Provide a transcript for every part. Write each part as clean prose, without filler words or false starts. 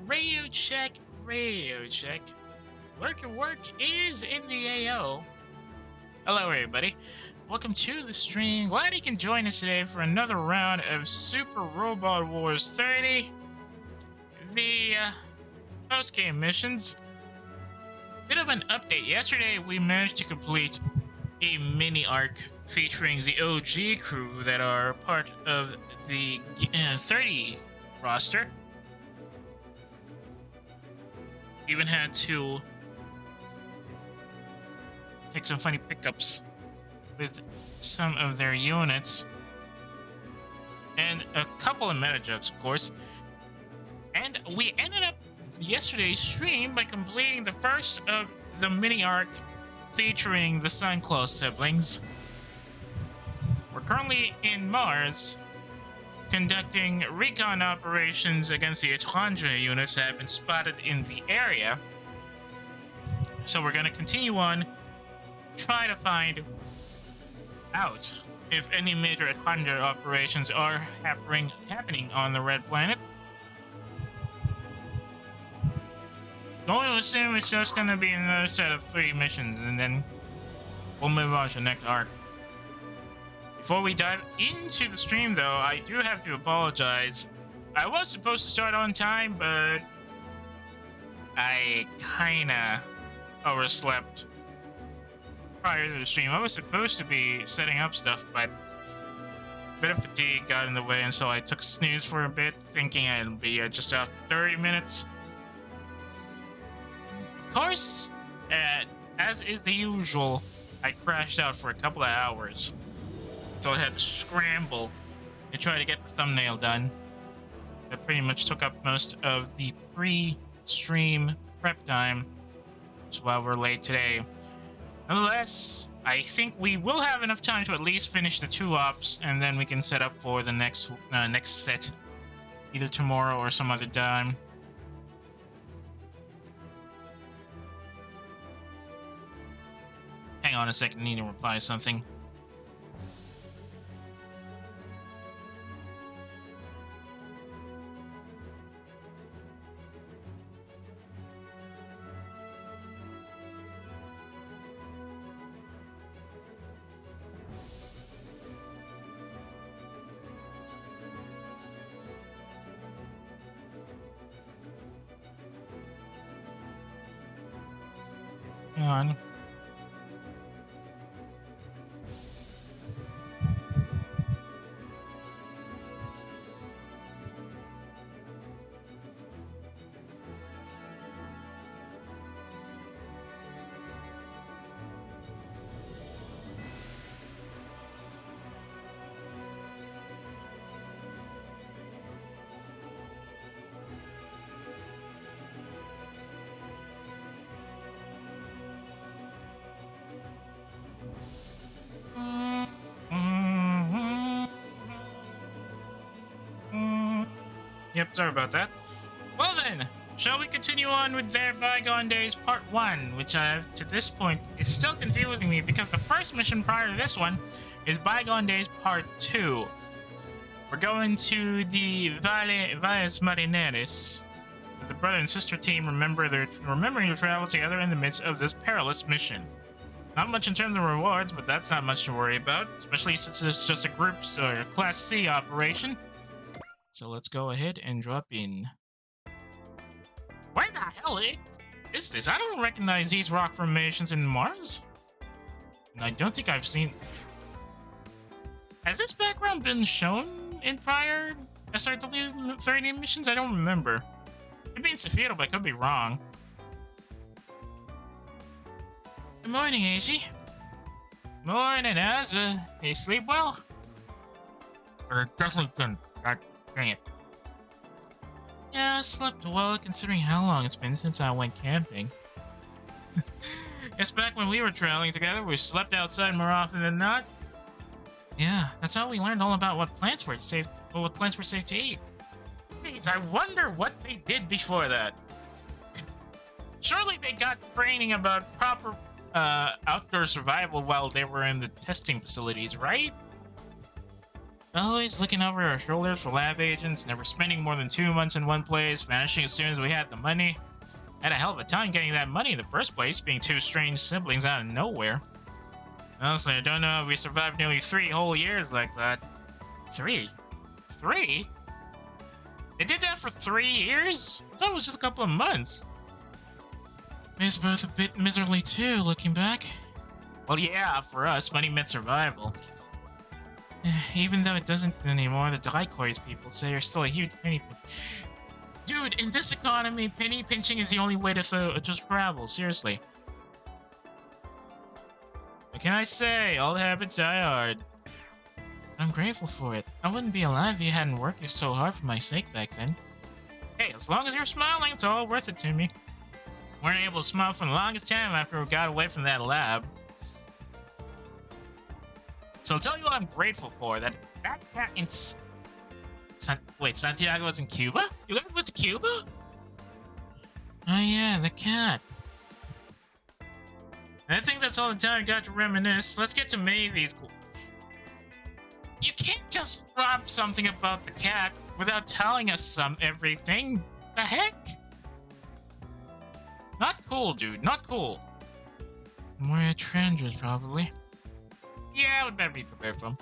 Radio check, radio check. Work is in the AO. Hello, everybody. Welcome to the stream. Glad you can join us today for another round of Super Robot Wars 30. The post-game missions. Bit of an update. Yesterday, we managed to complete a mini arc featuring the OG crew that are part of the 30 roster. Even had to take some funny pickups with some of their units and a couple of meta jokes, of course. And we ended up yesterday's stream by completing the first of the mini arc featuring the Sainklaus siblings. We're currently in Mars, conducting recon operations against the Etranger units that have been spotted in the area. So we're going to continue on, try to find out if any major Etranger operations are happening on the Red Planet. Going to assume it's just going to be another set of 3 missions, and then we'll move on to the next arc. Before we dive into the stream, though, I do have to apologize. I was supposed to start on time, but I kinda overslept prior to the stream. I was supposed to be setting up stuff, but a bit of fatigue got in the way, and so I took snooze for a bit, thinking I'd be just after 30 minutes. Of course, as is the usual, I crashed out for a couple of hours. So I had to scramble and try to get the thumbnail done. That pretty much took up most of the pre-stream prep time. That's why we're late today. Nonetheless, I think we will have enough time to at least finish the 2 ops, and then we can set up for the next set, either tomorrow or some other time. Hang on a second, I need to reply to something. Hang on. Yep, sorry about that. Well then, shall we continue on with their Bygone Days Part 1, which to this point is still confusing me because the first mission prior to this one is Bygone Days Part 2. We're going to the Valles Marineris. The brother and sister team remembering their travels together in the midst of this perilous mission. Not much in terms of rewards, but that's not much to worry about, especially since it's just a group's or Class C operation. So let's go ahead and drop in. Where the hell is this? I don't recognize these rock formations in Mars. And I don't think I've seen... Has this background been shown in prior SRW-30 missions? I don't remember. Could be in Safiro, but I could be wrong. Good morning, Eiji. Morning, Asa. You sleep well? I definitely couldn't. Dang it. Yeah, I slept well considering how long it's been since I went camping. Guess back when we were traveling together, we slept outside more often than not. Yeah, that's how we learned all about what plants were safe to eat. I wonder what they did before that. Surely they got training about proper outdoor survival while they were in the testing facilities, right? Always looking over our shoulders for lab agents, never spending more than 2 months in one place, vanishing as soon as we had the money. Had a hell of a time getting that money in the first place, being two strange siblings out of nowhere. Honestly, I don't know how we survived nearly 3 whole years like that. 3? 3? They did that for 3 years? I thought it was just a couple of months. It's both a bit miserably too, looking back. Well, yeah, for us, money meant survival. Even though it doesn't anymore, the Daikoi's people say are still a huge penny pinch. Dude, in this economy, penny pinching is the only way to just travel, seriously. What can I say? All habits die hard. I'm grateful for it. I wouldn't be alive if you hadn't worked so hard for my sake back then. Hey, as long as you're smiling, it's all worth it to me. Weren't able to smile for the longest time after we got away from that lab. So I'll tell you what I'm grateful for. That cat in... Wait, Santiago was in Cuba? You guys went to Cuba? Oh yeah, the cat. I think that's all the time I got to reminisce. Let's get to Mavy's. You can't just drop something about the cat without telling us everything. The heck? Not cool, dude. Not cool. More Etrangers, probably. Yeah, we better be prepared for him.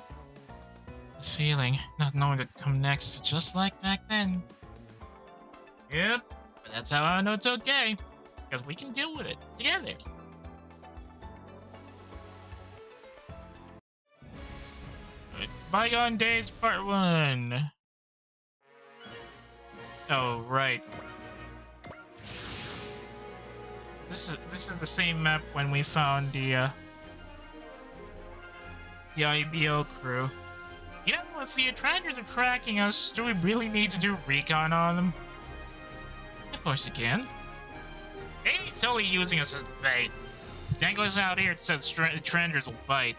This feeling, not knowing what would come next, just like back then. Yep, but that's how I know it's okay. Because we can deal with it together. Right. Bygone Days Part 1. Oh, right. This is the same map when we found the IBO crew. You know, if the Etrangers are tracking us, do we really need to do recon on them? Of course you can. They're totally using us as bait. Dangling us out here so the Etrangers will bite.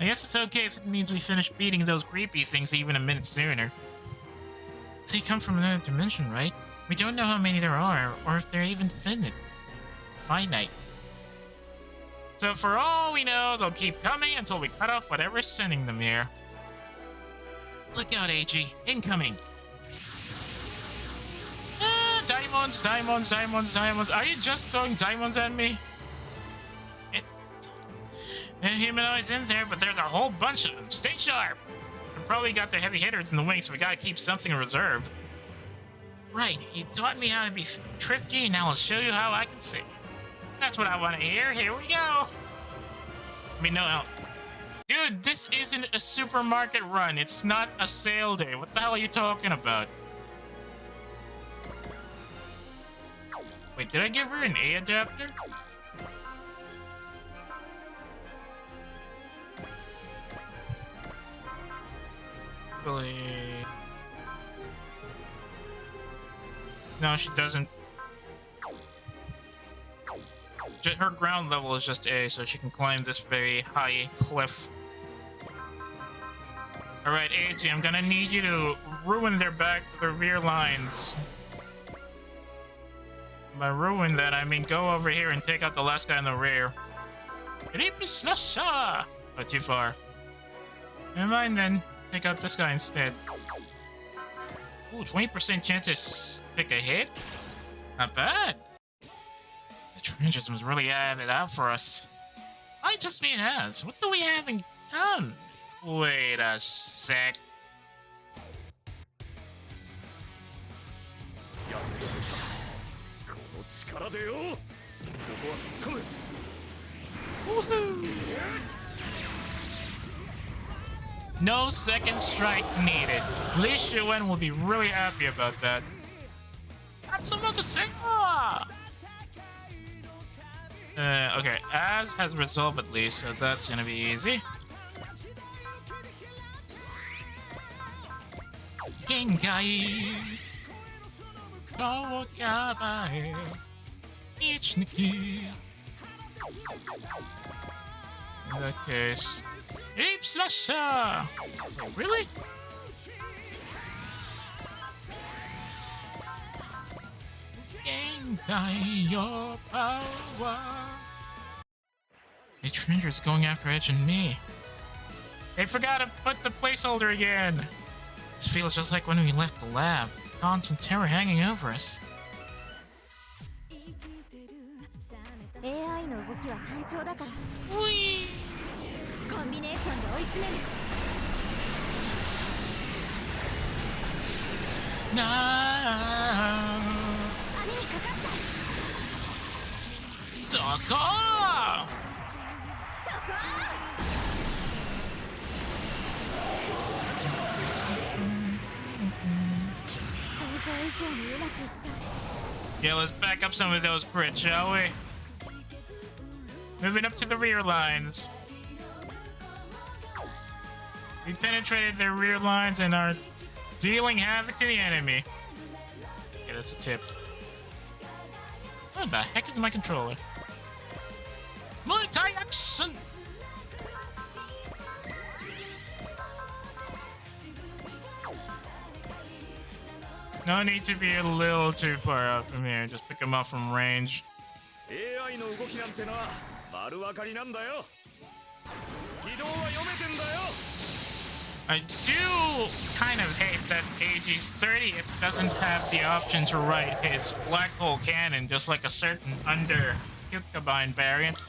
I guess it's okay if it means we finish beating those creepy things even a minute sooner. They come from another dimension, right? We don't know how many there are, or if they're even finite. So for all we know, they'll keep coming until we cut off whatever's sending them here. Look out, AG. Incoming. Diamonds, diamonds, diamonds, diamonds. Are you just throwing diamonds at me? Humanoids in there, but there's a whole bunch of them. Stay sharp. They probably got their heavy hitters in the wings, so we gotta keep something in reserve. Right, you taught me how to be thrifty, and now I'll show you how I can sing. That's what I want to hear. Here we go. I mean, no. Dude, this isn't a supermarket run. It's not a sale day. What the hell are you talking about? Wait, did I give her an A adapter? Really? No, she doesn't. Her ground level is just A, so she can climb this very high cliff. Alright, AG, I'm gonna need you to ruin their rear lines. By ruin that, I mean go over here and take out the last guy in the rear. Oh, too far. Never mind then. Take out this guy instead. Ooh, 20% chance to pick a hit? Not bad. Etranger was really having it out for us. I just mean as. What do we have in common? Wait a sec. Woohoo! No second strike needed. Li Shuen will be really happy about that. Okay, Az has resolve at least, so that's gonna be easy. Genkai Kawakabae Ichniki. In that case, Ape Slasher! Wait, really? Genkai your power. Etranger is going after Edge and me. They forgot to put the placeholder again. This feels just like when we left the lab. Constant terror hanging over us. AI の動きは単調だから。Whee! コンビネーションで追い詰める。Nah. 網にかかった。そこ！そこ！想像以上にうまくいった。 Yeah, let's back up some of those crits, shall we? Moving up to the rear lines. We penetrated their rear lines and are dealing havoc to the enemy. Yeah, that's a tip. What the heck is my controller? Multi-action! No need to be a little too far out from here. Just pick them up from range. AI の動きなんてのは丸分かりなんだよ。軌道は読めてんだよ。 I do kind of hate that AG's 30th doesn't have the option to write his black hole cannon just like a certain under Keyta variant.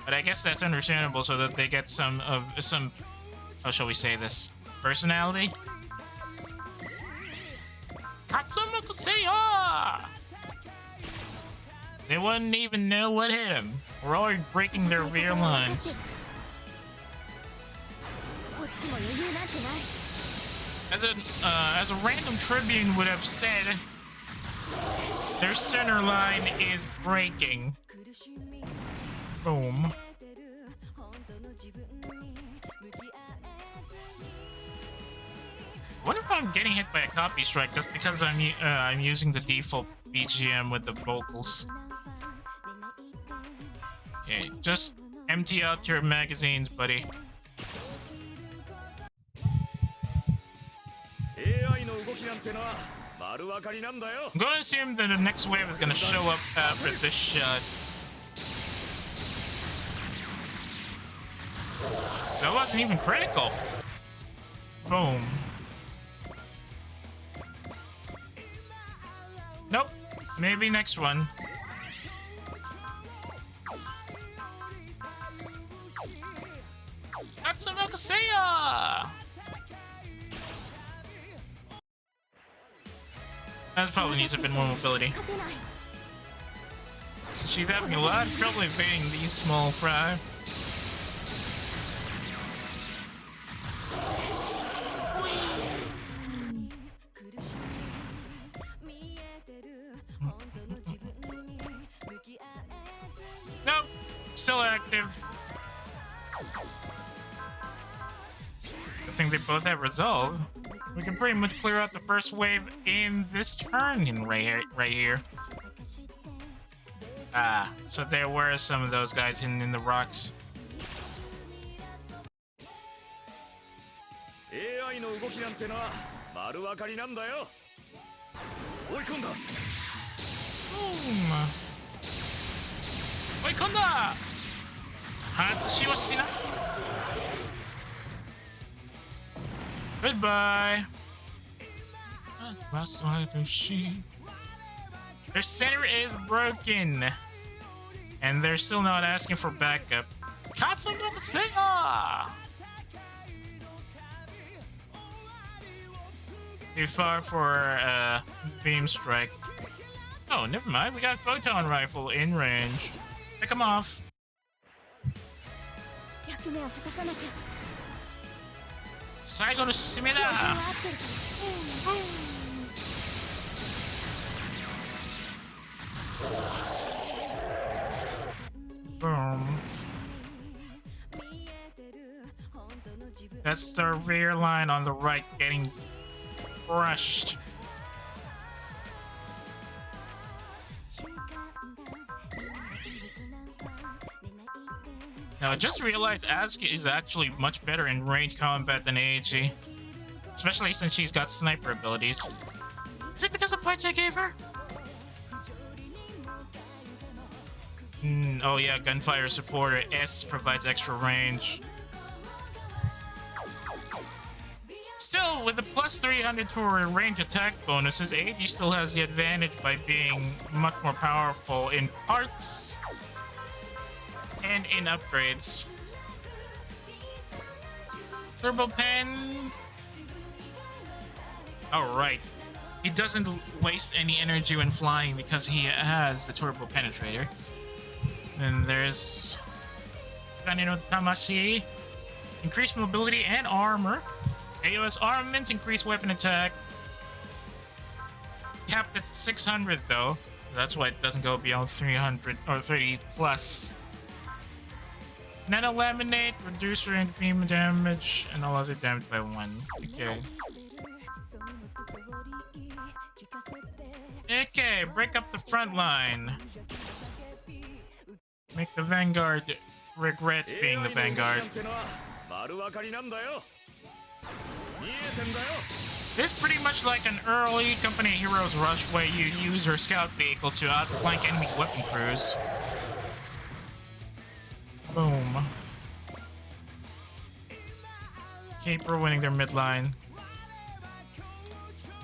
But I guess that's understandable so that they get some how shall we say this, personality? Katsumokuseya! They wouldn't even know what hit him. We're already breaking their rear lines. As a random tribune would have said, their center line is breaking. Boom. What if I'm getting hit by a copy strike just because I'm using the default BGM with the vocals? Okay, just empty out your magazines, buddy. I'm gonna assume that the next wave is gonna show up after this shot. That wasn't even critical. Boom. Nope. Maybe next one. Katsumokuseya! That probably needs a bit more mobility. She's having a lot of trouble evading these small fry. Nope, still active. I think they both have resolve. We can pretty much clear out the first wave in this turn right here. Ah, so there were some of those guys hidden in the rocks. AI の動きなんてのは丸分かりなんだよ。追い込んだ。追い込んだ。外しはしない。Goodbye. Their center is broken. And they're still not asking for backup. Katsumokuseya! Too far for beam strike. Oh, never mind. We got photon rifle in range. Pick him off. Saigo no shime da! Boom. That's the rear line on the right getting crushed. Now, I just realized Asuka is actually much better in range combat than Eiji. Especially since she's got sniper abilities. Is it because of parts I gave her? Oh yeah, gunfire supporter S provides extra range. still, with the plus 300 for range attack bonuses, AG still has the advantage by being much more powerful in parts and in upgrades. Turbo Pen. Alright. He doesn't waste any energy when flying because he has the Turbo Penetrator. Then there's Kane no Tamashi. Increased mobility and armor. AOS armaments, increased weapon attack. Capped at 600 though. That's why it doesn't go beyond 300 or 30 plus. Nano Laminate, reduce range beam damage, and all other damage by 1. Okay. Okay, break up the front line. Make the Vanguard regret being the Vanguard. This is pretty much like an early Company of Heroes rush where you use your scout vehicles to outflank enemy weapon crews. Boom. Caper winning their midline.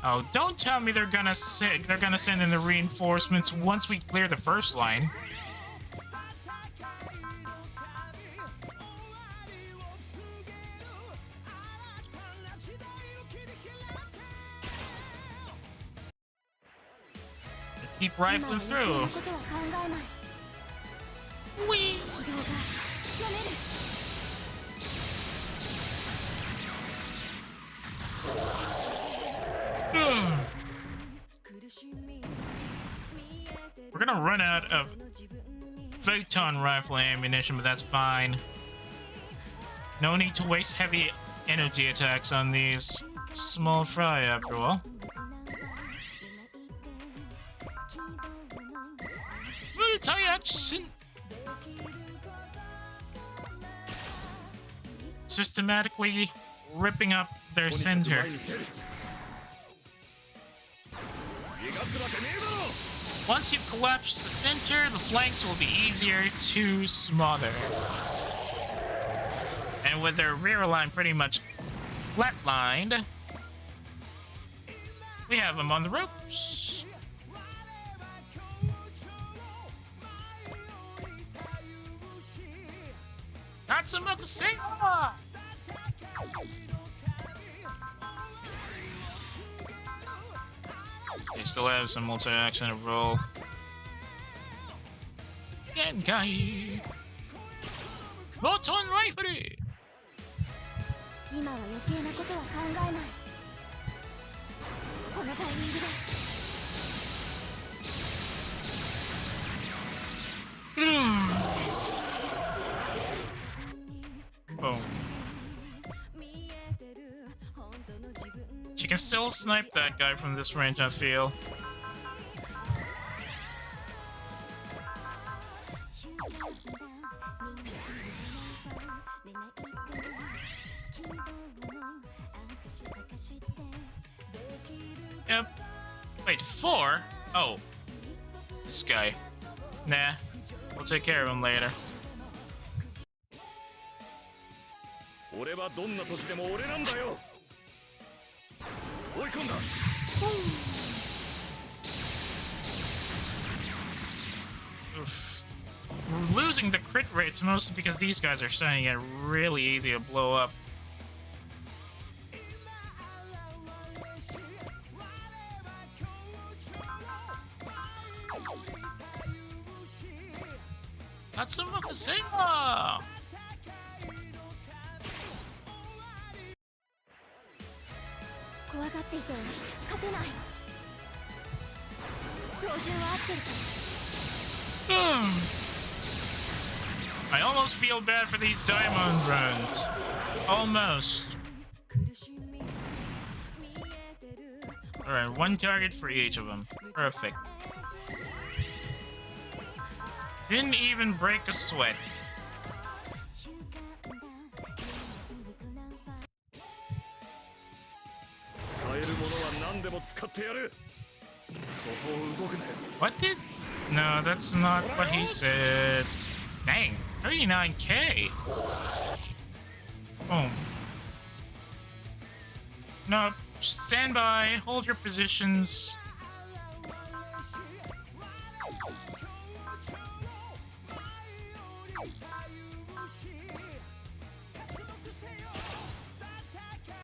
Oh, don't tell me they're gonna send in the reinforcements once we clear the first line. They keep rifling through. Whee! We're gonna run out of photon rifle ammunition, but that's fine. No need to waste heavy energy attacks on these. Small fry, after all. Systematically ripping up their center. Once you've collapsed the center, the flanks will be easier to smother. And with their rear line pretty much flatlined, we have them on the ropes. Natsumoku Senwa! They still have some multi-action to roll. Genkai! Photon rifle! Boom. She can still snipe that guy from this range, I feel. Yep. Wait, 4? Oh. This guy. Nah. We'll take care of him later. Oof. We're losing the crit rates mostly because these guys are starting to get really easy to blow up. Natsumoku Senwa! I almost feel bad for these diamond runs. Almost. Alright, 1 target for each of them. Perfect. Didn't even break a sweat. What did? No, that's not what he said. Dang, 39k. Boom. No, stand by. Hold your positions.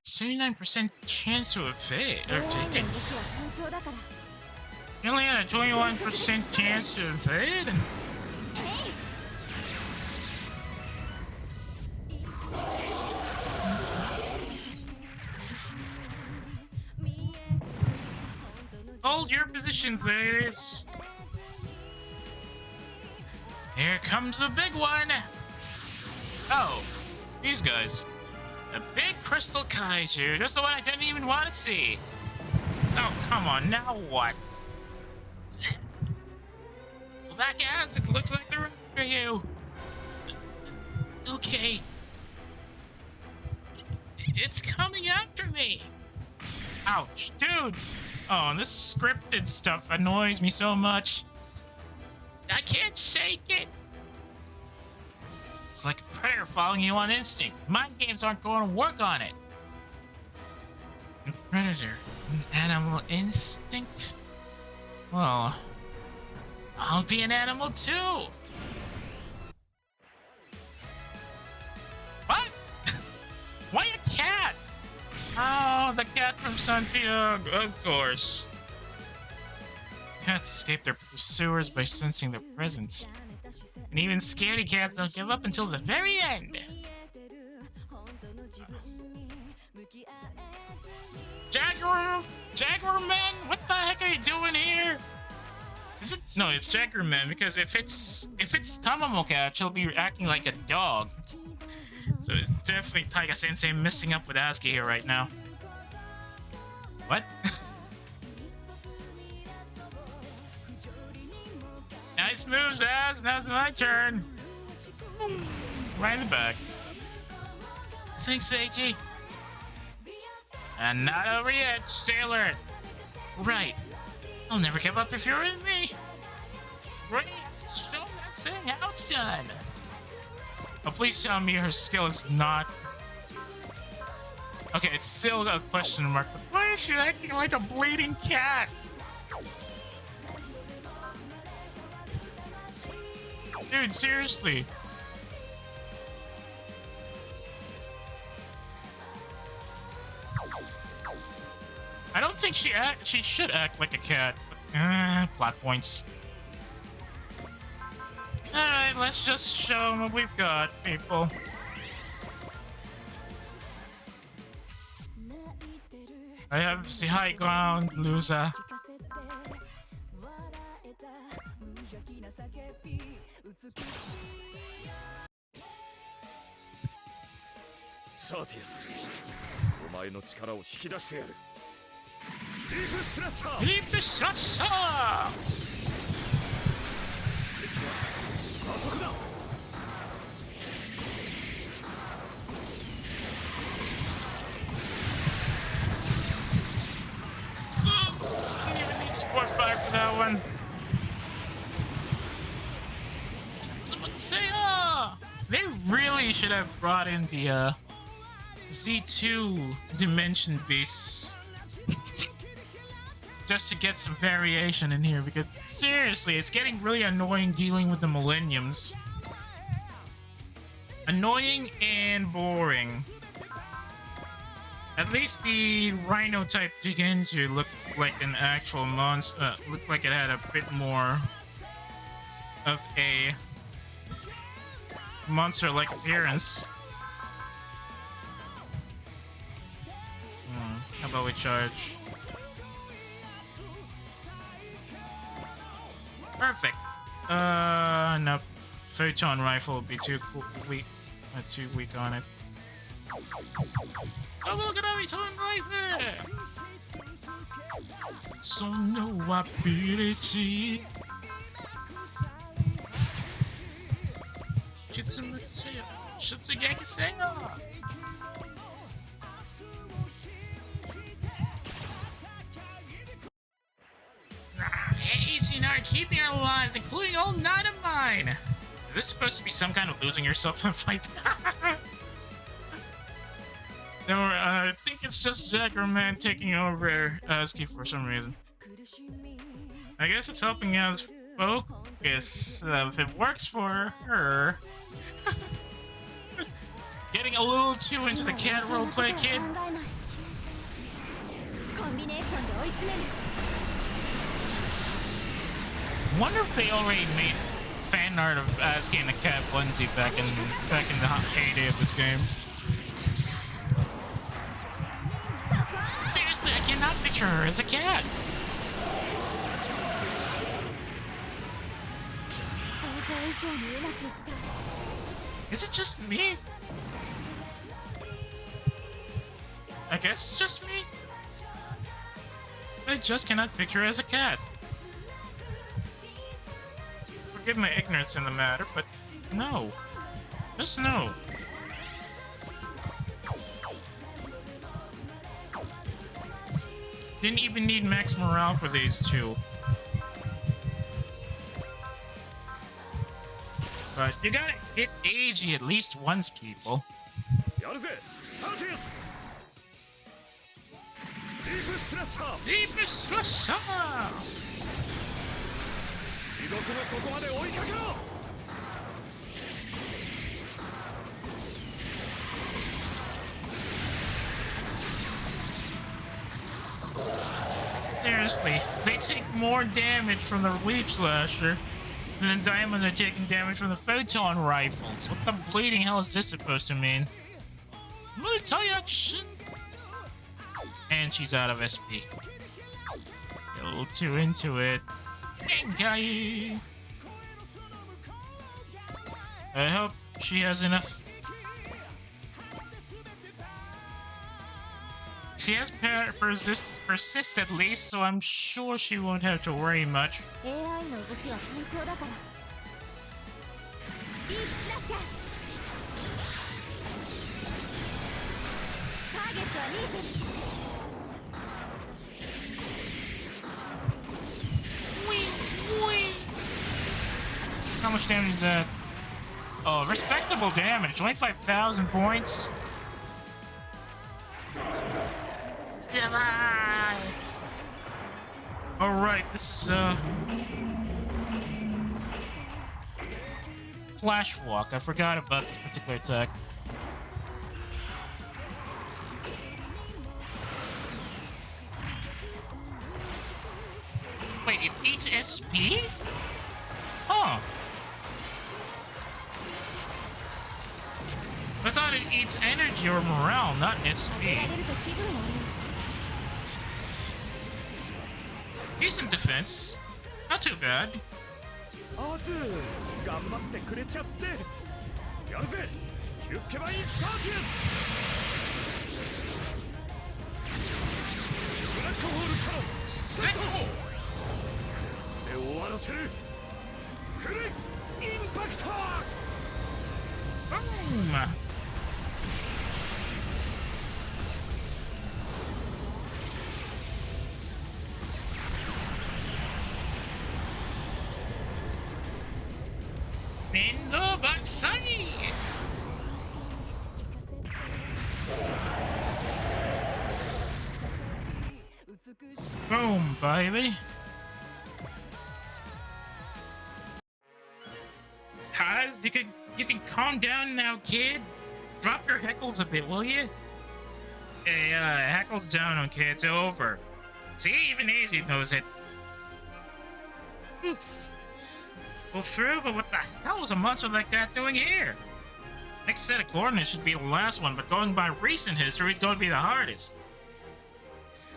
%79% chance to evade. Or take it. You only had a 21% chance to evade? Hold your position, please. Here comes the big one. Oh, these guys. A big crystal kaiju. Just the one I didn't even want to see. Oh, come on. Now what? Well, back out. It looks like they're after you. Okay. It's coming after me. Ouch, dude. Oh, this scripted stuff annoys me so much. I can't shake it. It's like a predator following you on instinct. Mind games aren't going to work on it. Predator. Animal instinct? Well, I'll be an animal too. What? Why a cat? Oh, the cat from Santiago, of course. Cats escape their pursuers by sensing their presence. And even scaredy cats don't give up until the very end. Jaguar Man, what the heck are you doing here? Is it? No, it's Jaguar Man, because if it's Tamamo Cat, she'll be acting like a dog. So it's definitely Taiga Sensei messing up with Asuka here right now. What? Nice moves, Baz. Now it's my turn. Right in the back. Thanks, Seiji. And not over yet, stay alert. Right. I'll never give up if you're with me. Right. Show that thing how it's done. Oh, please tell me her skill is not... Okay, it's still a question mark, but why is she acting like a bleeding cat? Dude, seriously. I don't think she should act like a cat. Plot points. Alright, let's just show them what we've got, people. I have the high ground, loser. Sartius, お前の力を引き出してやる。Deep Slasher! 加速だ。I didn't even need support 5 for that one. Someone say, they really should have brought in the Z2 dimension base just to get some variation in here, because seriously, it's getting really annoying dealing with the millenniums. Annoying and boring. At least the Rhino type Jigenju looked like an actual monster. Looked like it had a bit more of a monster-like appearance. How about we charge? Perfect. Nope. Photon rifle would be too weak. Too weak on it. Oh, look at our photon rifle! So no ability. Shitsugeki Senga! Aging are keeping our lives, including all 9 of mine! Is this supposed to be some kind of losing yourself in a fight? No, I think think it's just Jacker Man taking over ASCII for some reason. I guess it's helping us focus. If it works for her. Getting a little too into the cat roleplay, kid. Wonder if they already made fan art of ASCII in a cat onesie back in the heyday of this game. Seriously, I cannot picture her as a cat. Is it just me? I guess it's just me. I just cannot picture her as a cat. Forgive my ignorance in the matter, but no. Just no. Didn't even need max morale for these two. But you gotta hit AG at least once, people. Deep Slasher! Seriously, they take more damage from the Leap Slasher than the Diamonds are taking damage from the Photon Rifles. What the bleeding hell is this supposed to mean? Multi-action! And she's out of SP. A little too into it. Genkai! I hope she has enough. She has persist at least, so I'm sure she won't have to worry much. How much damage is that? Oh, respectable damage. 25,000 points. Alright, this is Flash Walk. I forgot about this particular attack. Wait, it eats SP? Huh. I thought it eats energy or morale, not SP. Decent defense. Not too bad. Settle! Boom! Nendo Batsai! Boom, baby! Guys, you can calm down now, kid. Drop your heckles a bit, will you? Hey, heckles down, okay? It's over. See, even AG knows it. Oof. Go through, but what the hell is a monster like that doing here? Next set of coordinates should be the last one, but going by recent history is going to be the hardest.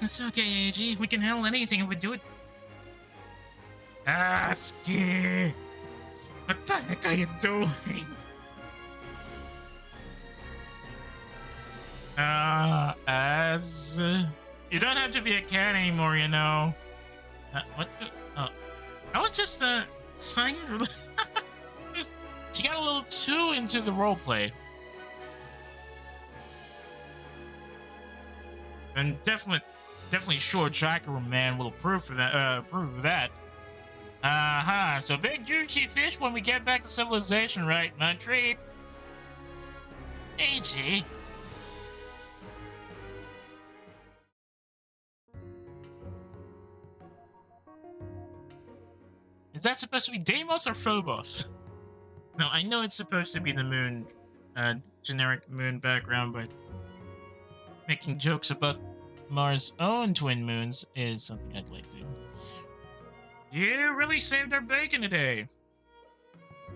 It's okay, AG. We can handle anything if we do it. ASCII! What the heck are you doing? You don't have to be a cat anymore, you know. What the? Oh. I was just, saying. She got a little too into the roleplay. And definitely sure Jacker Man will approve of that. So big juicy fish when we get back to civilization, right? My treat. AG. Is that supposed to be Deimos or Phobos? No, I know it's supposed to be the moon, generic moon background, but making jokes about Mars' own twin moons is something I'd like to. You really saved our bacon today.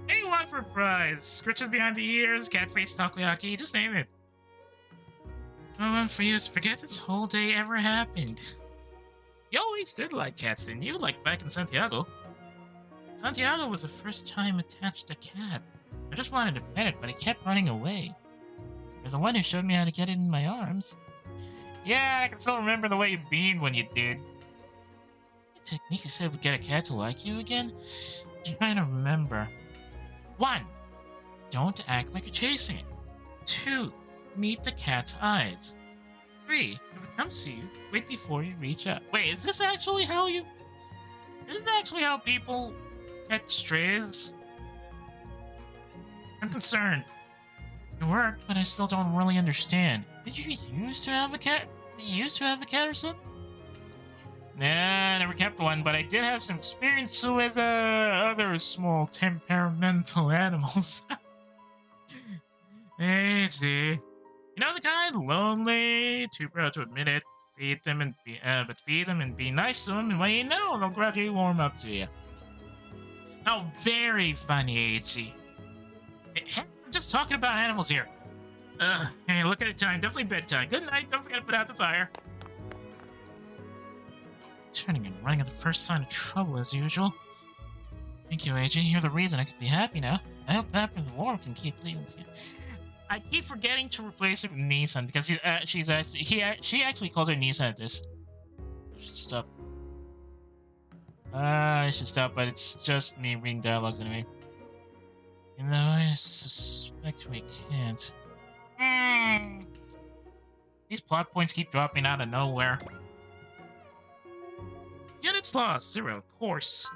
Hey, what for a prize? Scritches behind the ears, cat face takoyaki, just name it. I want for you to forget this whole day ever happened. You always did like cats, didn't you? Like back in Santiago. Santiago was the first time attached a cat. I just wanted to pet it, but it kept running away. You're the one who showed me how to get it in my arms. Yeah, I can still remember the way you beamed when you did. What technique you said would get a cat to like you again? I'm trying to remember. 1. Don't act like you're chasing it. 2. Meet the cat's eyes. 3. If it comes to you, wait before you reach out. Wait, is this actually how you... Isn't that actually how people pet strays? I'm concerned. It worked, but I still don't really understand. Did you used to have a cat? Did you used to have a cat or something? Nah, I never kept one, but I did have some experience with other small temperamental animals. Let's see. You know the kind, lonely, too proud to admit it. Feed them and be nice to them, and when you know, they'll gradually warm up to you. Oh, very funny, HC. I'm just talking about animals here. Hey, look at the time. Definitely bedtime. Good night. Don't forget to put out the fire. Turning and running at the first sign of trouble, as usual. Thank you, AJ. You're the reason I can be happy now. I hope after the war we can keep leading together. I keep forgetting to replace it with Nissan because she actually calls her Nissan at this. I should stop. I should stop, but it's just me reading dialogues anyway. Even though I suspect we can't. These plot points keep dropping out of nowhere. Units lost, 0, of course.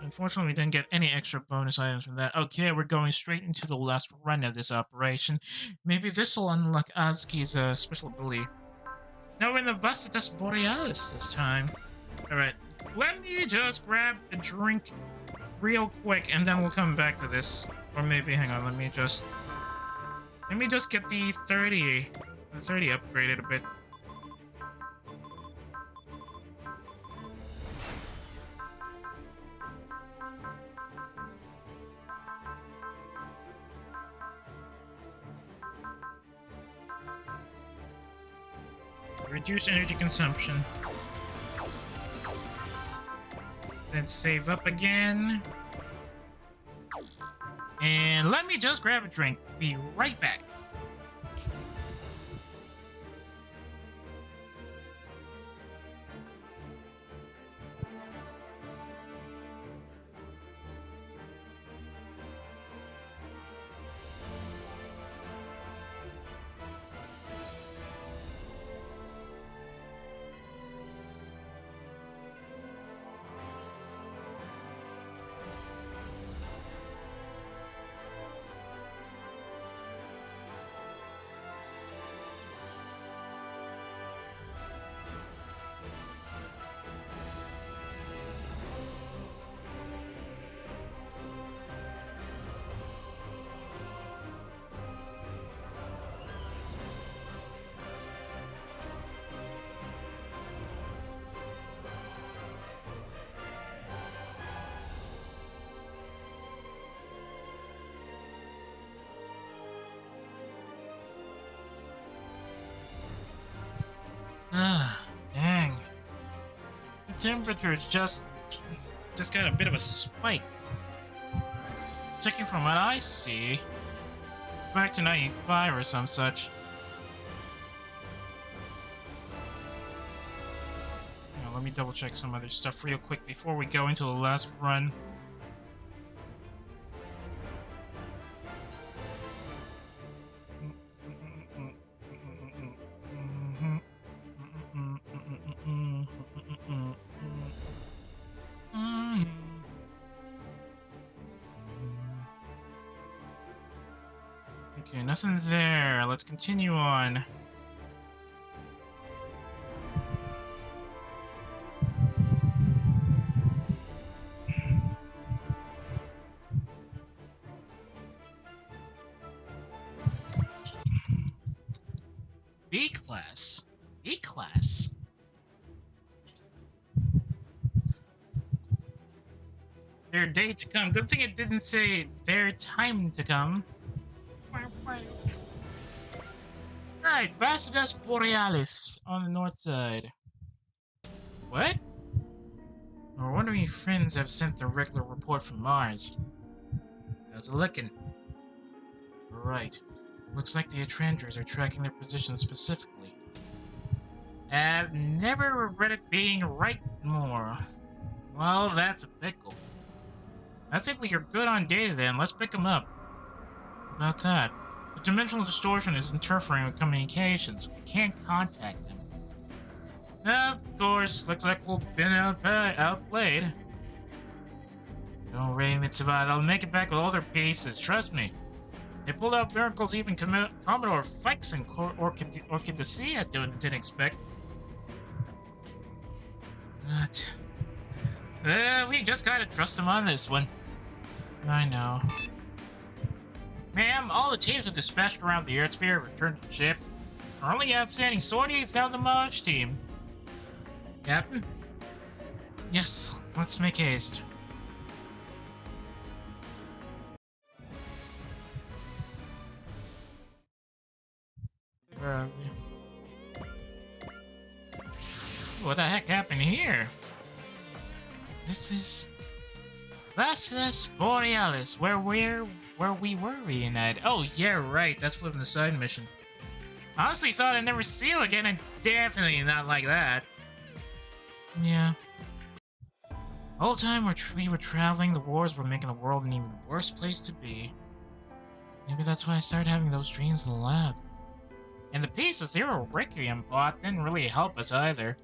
Unfortunately, we didn't get any extra bonus items from that. Okay, we're going straight into the last run of this operation. Maybe this will unlock Azuki's special ability. No, we're in the Vastitas Borealis this time. Alright, let me just grab a drink real quick, and then we'll come back to this. Or maybe, hang on, let me just get the 30 upgraded a bit. Reduce energy consumption. Then save up again. And let me just grab a drink. Be right back. Dang. The temperature's just got a bit of a spike. Checking from what I see, it's back to 95 or some such. Now, let me double check some other stuff real quick before we go into the last run. Okay, nothing there. Let's continue on. class. B class. Their day to come. Good thing it didn't say their time to come. Alright, Vacidas Borealis on the north side. What? We're wondering if friends have sent the regular report from Mars. How's it looking? Right. Looks like the Etrangers are tracking their position specifically. I've never regretted being right more. Well, that's a pickle. I think we are good on data then. Let's pick them up. About that. The dimensional distortion is interfering with communications. We can't contact them. Of course, looks like we've been outplayed. Don't worry, Mitsuba. I'll make it back with all their pieces. Trust me. They pulled out miracles even Commodore Fikes and Orchidacea didn't expect. But... we just gotta trust them on this one. I know. Ma'am, all the teams are dispatched around the Earth sphere returned to the ship. Our only outstanding sortie is now the Mars team. Captain? Yes, let's make haste. Where are we? What the heck happened here? This is Vacidas Borealis, where we were reunited. Oh yeah, right. That's from the side mission. Honestly, thought I'd never see you again, and definitely not like that. Yeah. All the time we were traveling, the wars were making the world an even worse place to be. Maybe that's why I started having those dreams in the lab. And the piece of Zero Requiem plot didn't really help us either.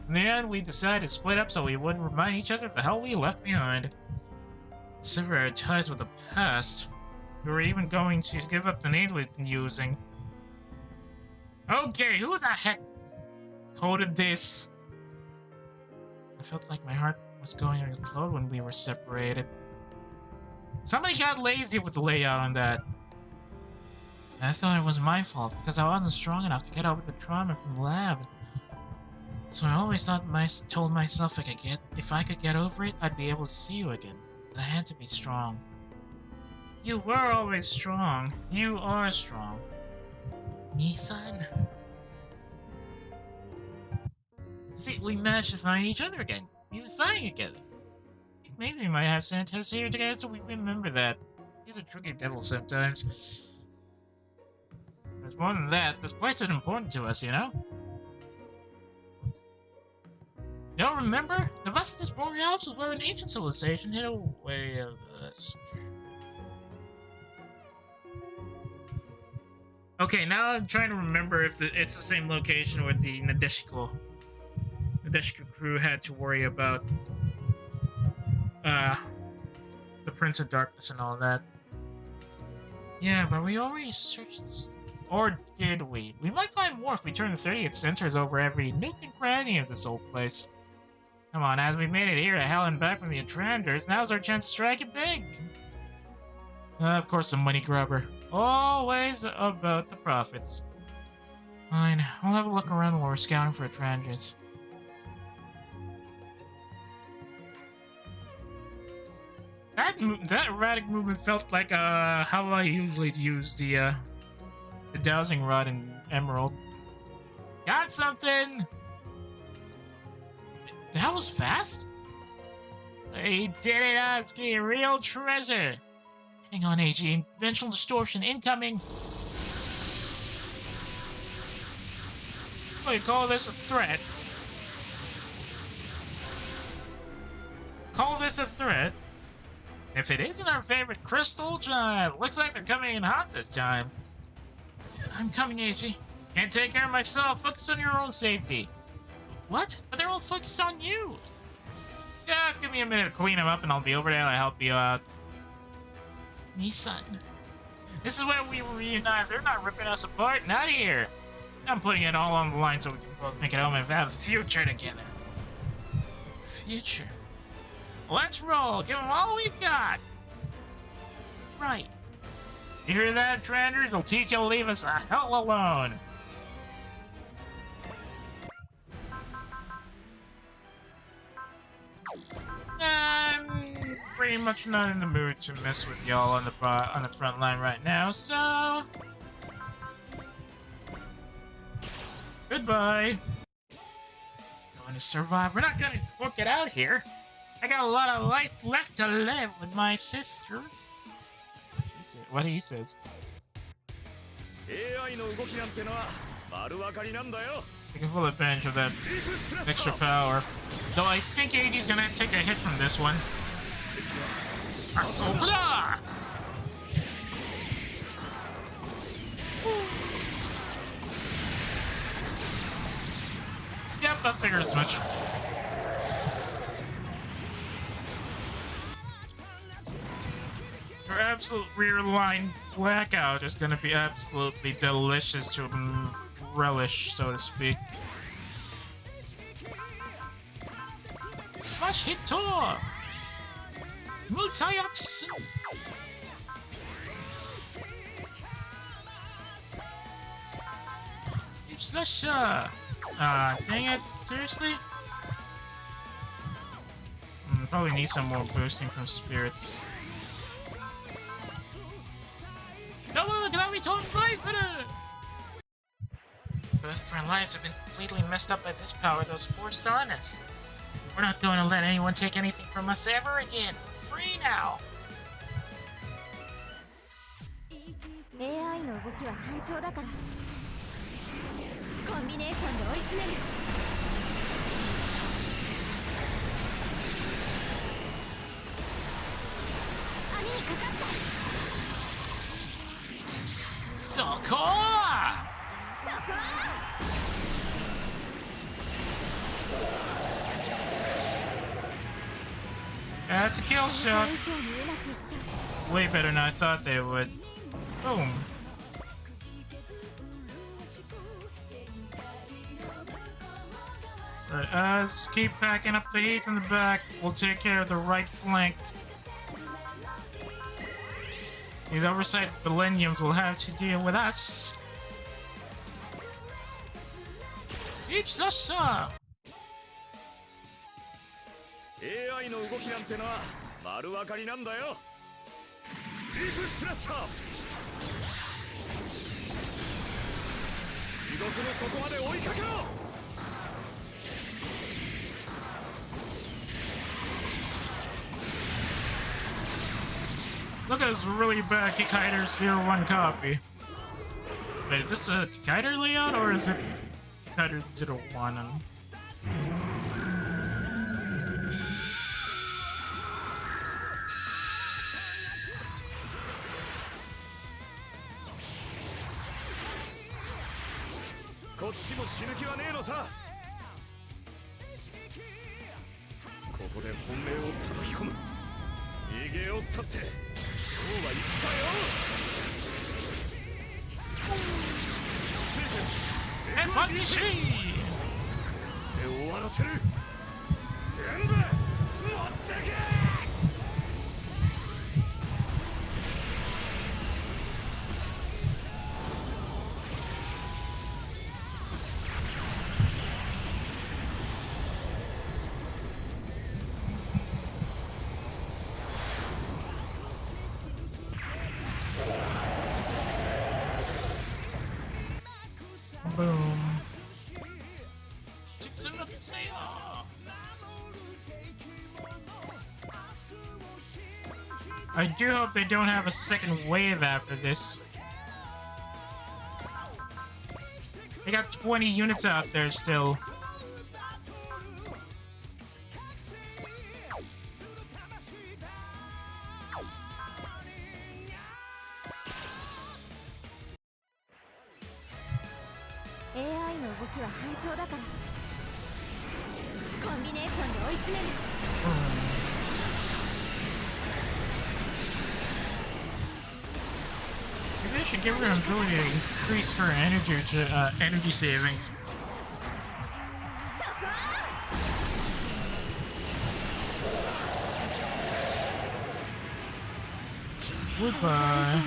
In the end, we decided to split up so we wouldn't remind each other of the hell we left behind. Sever our ties with the past. We were even going to give up the names we've been using. Okay, who the heck coded this? I felt like my heart was going to explode when we were separated. Somebody got lazy with the layout on that. I thought it was my fault because I wasn't strong enough to get over the trauma from the lab. So I always told myself if I could get over it, I'd be able to see you again. But I had to be strong. You were always strong. You are strong. Nissan? See, we managed to find each other again. We were flying together. Maybe we might have Santos here together so we remember that. He's a tricky devil sometimes. There's more than that. This place is important to us, you know? You don't remember? The Vacidas Borealis was where an ancient civilization hid away of us. Okay, now I'm trying to remember if it's the same location where the Nadeshiko crew had to worry about the Prince of Darkness and all that. Yeah, but we already searched this. Or did we? We might find more if we turn the 30th sensors over every nook and cranny of this old place. Come on, as we made it here to hell and back from the Etrangers, now's our chance to strike it big. Of course, the money grubber. Always about the profits. Fine, we'll have a look around while we're scouting for Etrangers. That erratic movement felt like how I usually use the dowsing rod in Emerald. Got something! That was fast? He did it, Oski! Real treasure! Hang on, AG. Dimensional distortion incoming! Oh, you call this a threat? Call this a threat? If it isn't our favorite crystal giant, looks like they're coming in hot this time. I'm coming, AG. Can't take care of myself. Focus on your own safety. What? But they're all focused on you. Just give me a minute to clean them up and I'll be over there to help you out. Nissan. This is where we were reunited. They're not ripping us apart. Not here. I'm putting it all on the line so we can both make it home and have a future together. Future? Let's roll. Give them all we've got. Right. You hear that, Tranders? It'll teach you to leave us the hell alone. I'm pretty much not in the mood to mess with y'all on the front line right now, so goodbye. Going to survive. We're not gonna work it out here. I got a lot of life left to live with my sister. What he says. Taking full advantage of that extra power. Though I think AD's gonna take a hit from this one. Asokura! Yep, I figured as much. Your absolute rear line blackout is gonna be absolutely delicious to relish, so to speak. Smash hit to multi-action. Slash. Dang it! Seriously? Probably need some more boosting from spirits. Both of our lives have been completely messed up by this power that was forced on us. We're not going to let anyone take anything from us ever again. We're free now. AI の動きは単調だから。コンビネーションで追い詰める。網にかかった。そこ！ That's a kill shot. Way better than I thought they would. Boom. Right, let's keep packing up the heat from the back. We'll take care of the right flank. These oversized millenniums will have to deal with us. Keeps us up. AI の動きなんてのは丸分かりなんだよ。ビッグスラッシャー。地獄の底まで追いかけろ。Look at this really bad Keyta 01 copy. Wait, is this a Keyta layout or is it Keyta 01? This Boom. I do hope they don't have a second wave after this. They got 20 units out there still. Maybe I should give her an ability to increase her energy savings. Goodbye.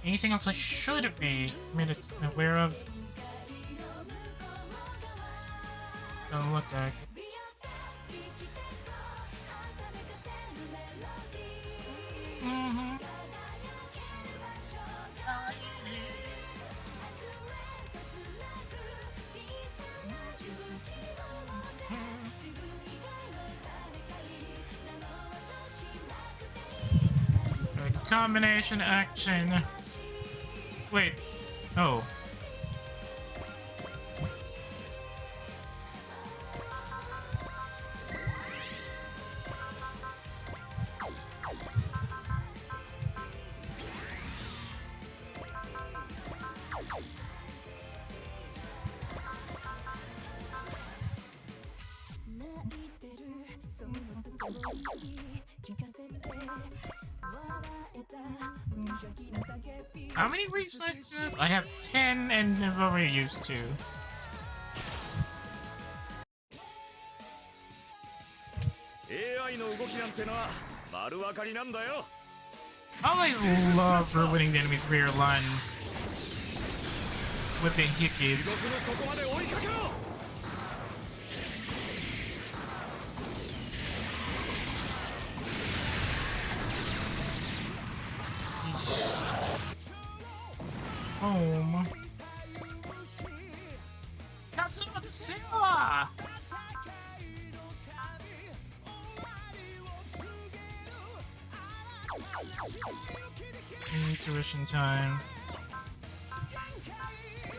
Anything else I should be made aware of? Don't look like it. Combination action. Wait. Oh. How many reaps do I have? I have 10 and I've already used 2. I always love ruining the enemy's rear line with the hickeys. Home. Katsuma! Intuition time.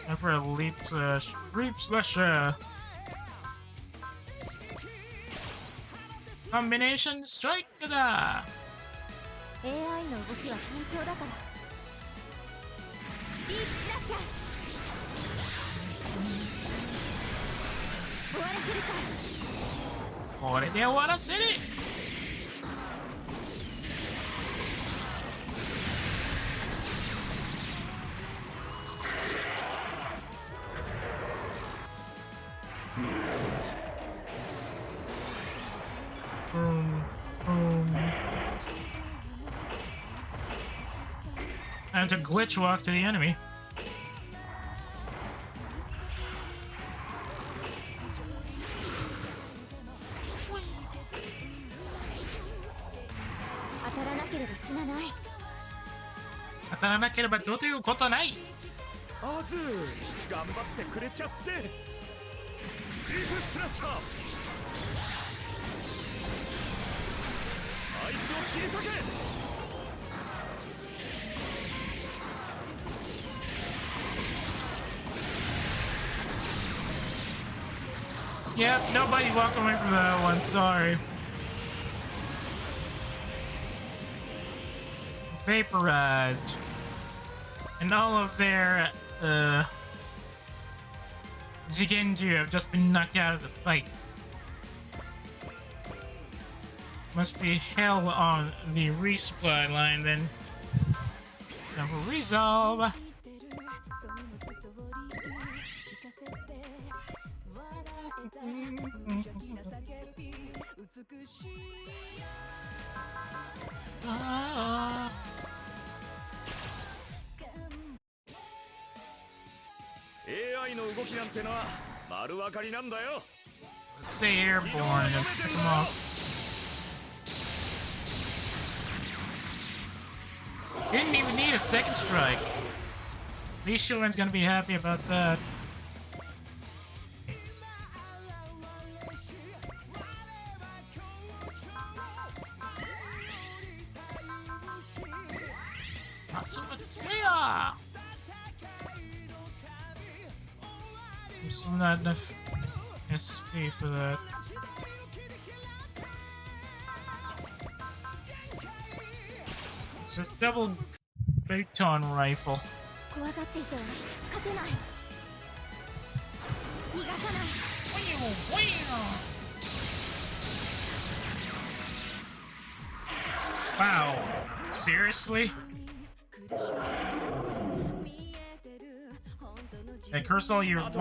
And for a leap slash. Combination strike da! AI の動きは緊張だから。ディープスラッシャー。終わらせるから。これで終わらせる。Time to glitch walk to the enemy. Ataranakereba do toいうことない。あず、頑張ってくれちゃって。リフスラッシャー。あいつを切り裂け。Yep, nobody walk away from that one, sorry. Vaporized. And all of their, Jigenju have just been knocked out of the fight. Must be hell on the resupply line then. Now we'll resolve. AI の動きなんてのは丸分かりなんだよ。 Let's stay airborne and pick them off. Didn't even need a second strike. Lee Shulren's gonna be happy about that. Not so much to say. I'm still not enough SP for that. It's just double Phaeton rifle. Wow, seriously? Hey, curse all you want.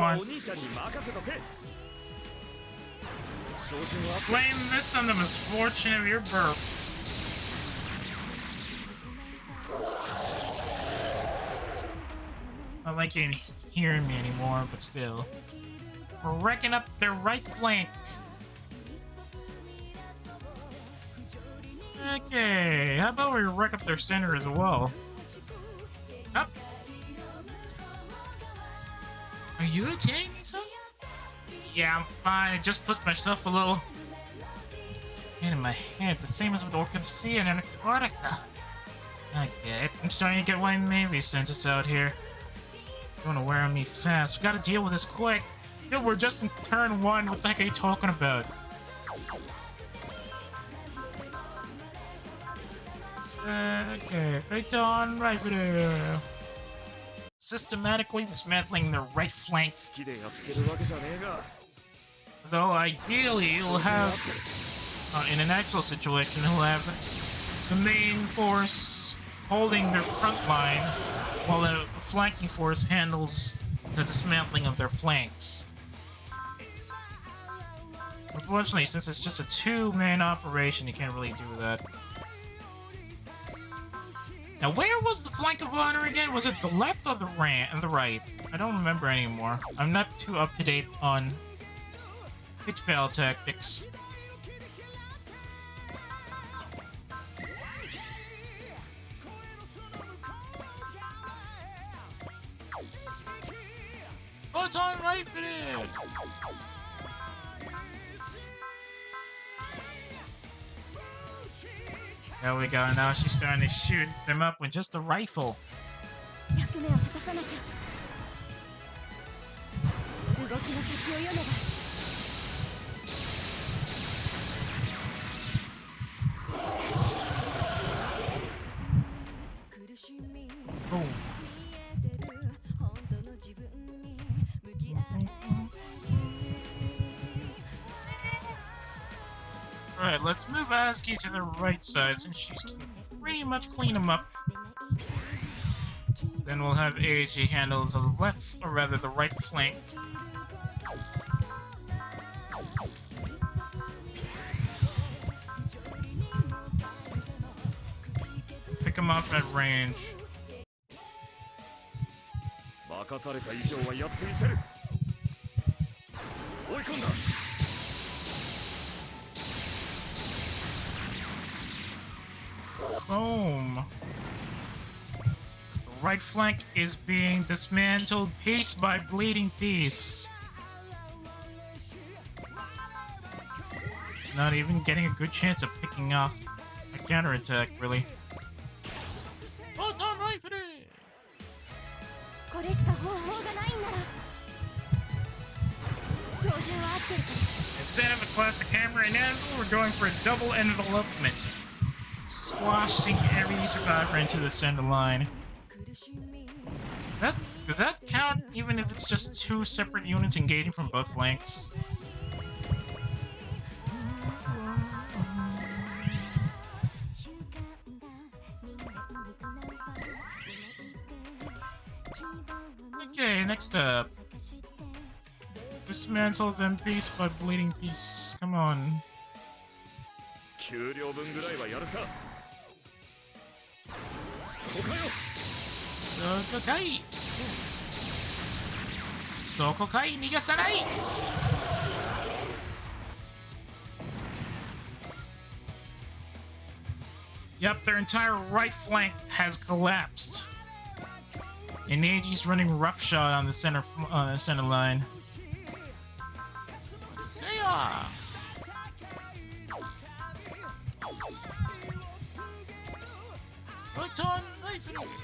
Blame this on the misfortune of your birth. like you can hear me anymore, but still. We're wrecking up their right flank. Okay, how about we wreck up their center as well? Up. Are you okay, Misa? Yeah, I'm fine. I just put myself a little pain in my head, the same as with Orchid Sea and Antarctica. I get it. I'm starting to get why Navy sent us out here. Going to wear on me fast. We gotta deal with this quick. Dude, we're just in turn 1. What the heck are you talking about? Okay, right on, right there. Systematically dismantling the right flank. Though ideally, he'll have, in an actual situation, he'll have the main force holding their front line, while the flanking force handles the dismantling of their flanks. Unfortunately, since it's just a 2-man operation, you can't really do that. Now, where was the flank of honor again? Was it the left or the right? I don't remember anymore. I'm not too up to date on pitch battle tactics. Oh, it's on right for it. There we go, now she's starting to shoot them up with just a rifle. Boom. Alright, let's move Aski to the right side since she's can pretty much clean him up. Then we'll have AG handle the left, or rather the right flank. Pick him up at range. Boom. The right flank is being dismantled piece by bleeding piece. Not even getting a good chance of picking off a counterattack, really. Oh, it's on right for it! Instead of a classic hammer and anvil, we're going for a double envelopment. Squashing every survivor into the center line. Does that count even if it's just 2 separate units engaging from both flanks? Okay, next up. Dismantle them piece by bleeding piece. Come on. Yep, their entire right flank has collapsed. And AG's running roughshod on the center line. See ya!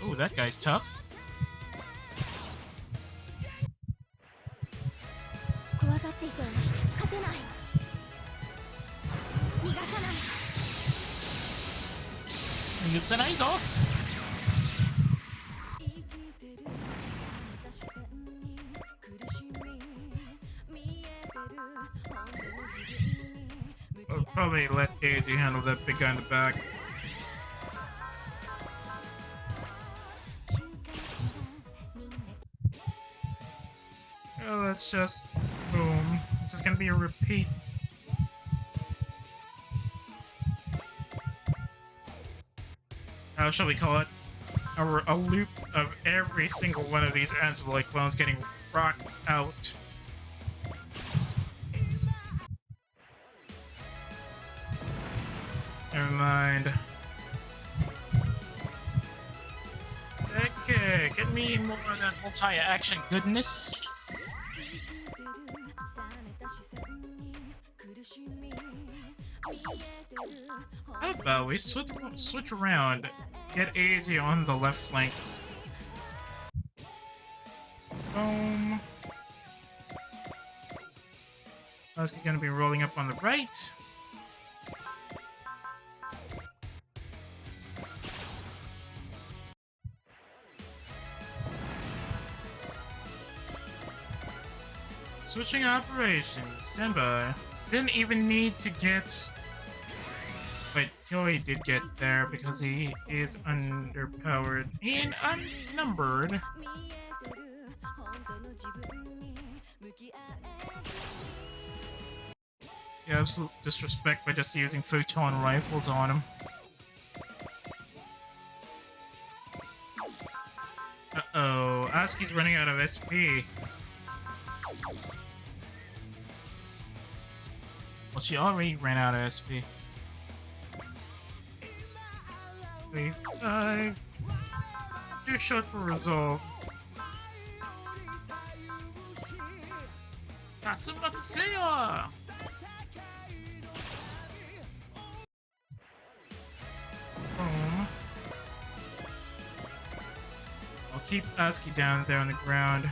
Oh, that guy's tough. I'll probably let AG handle that big guy in the back. Oh, that's just boom. It's just gonna be a repeat. How shall we call it? a loop of every single one of these Angela clones getting rocked out. Never mind. Okay, get me more of that multi-action goodness. How about we switch around? Get AJ on the left flank. Boom. Husky gonna be rolling up on the right. Switching operations. Stand by. Didn't even need to get... Wait, Joey did get there because he is underpowered and unnumbered. Yeah, absolute disrespect by just using photon rifles on him. Uh-oh, Asuki's running out of SP. Well, she already ran out of SP. 3, 5. Too short for resolve. Tatsumatsuya! Boom. I'll keep Asuki down there on the ground.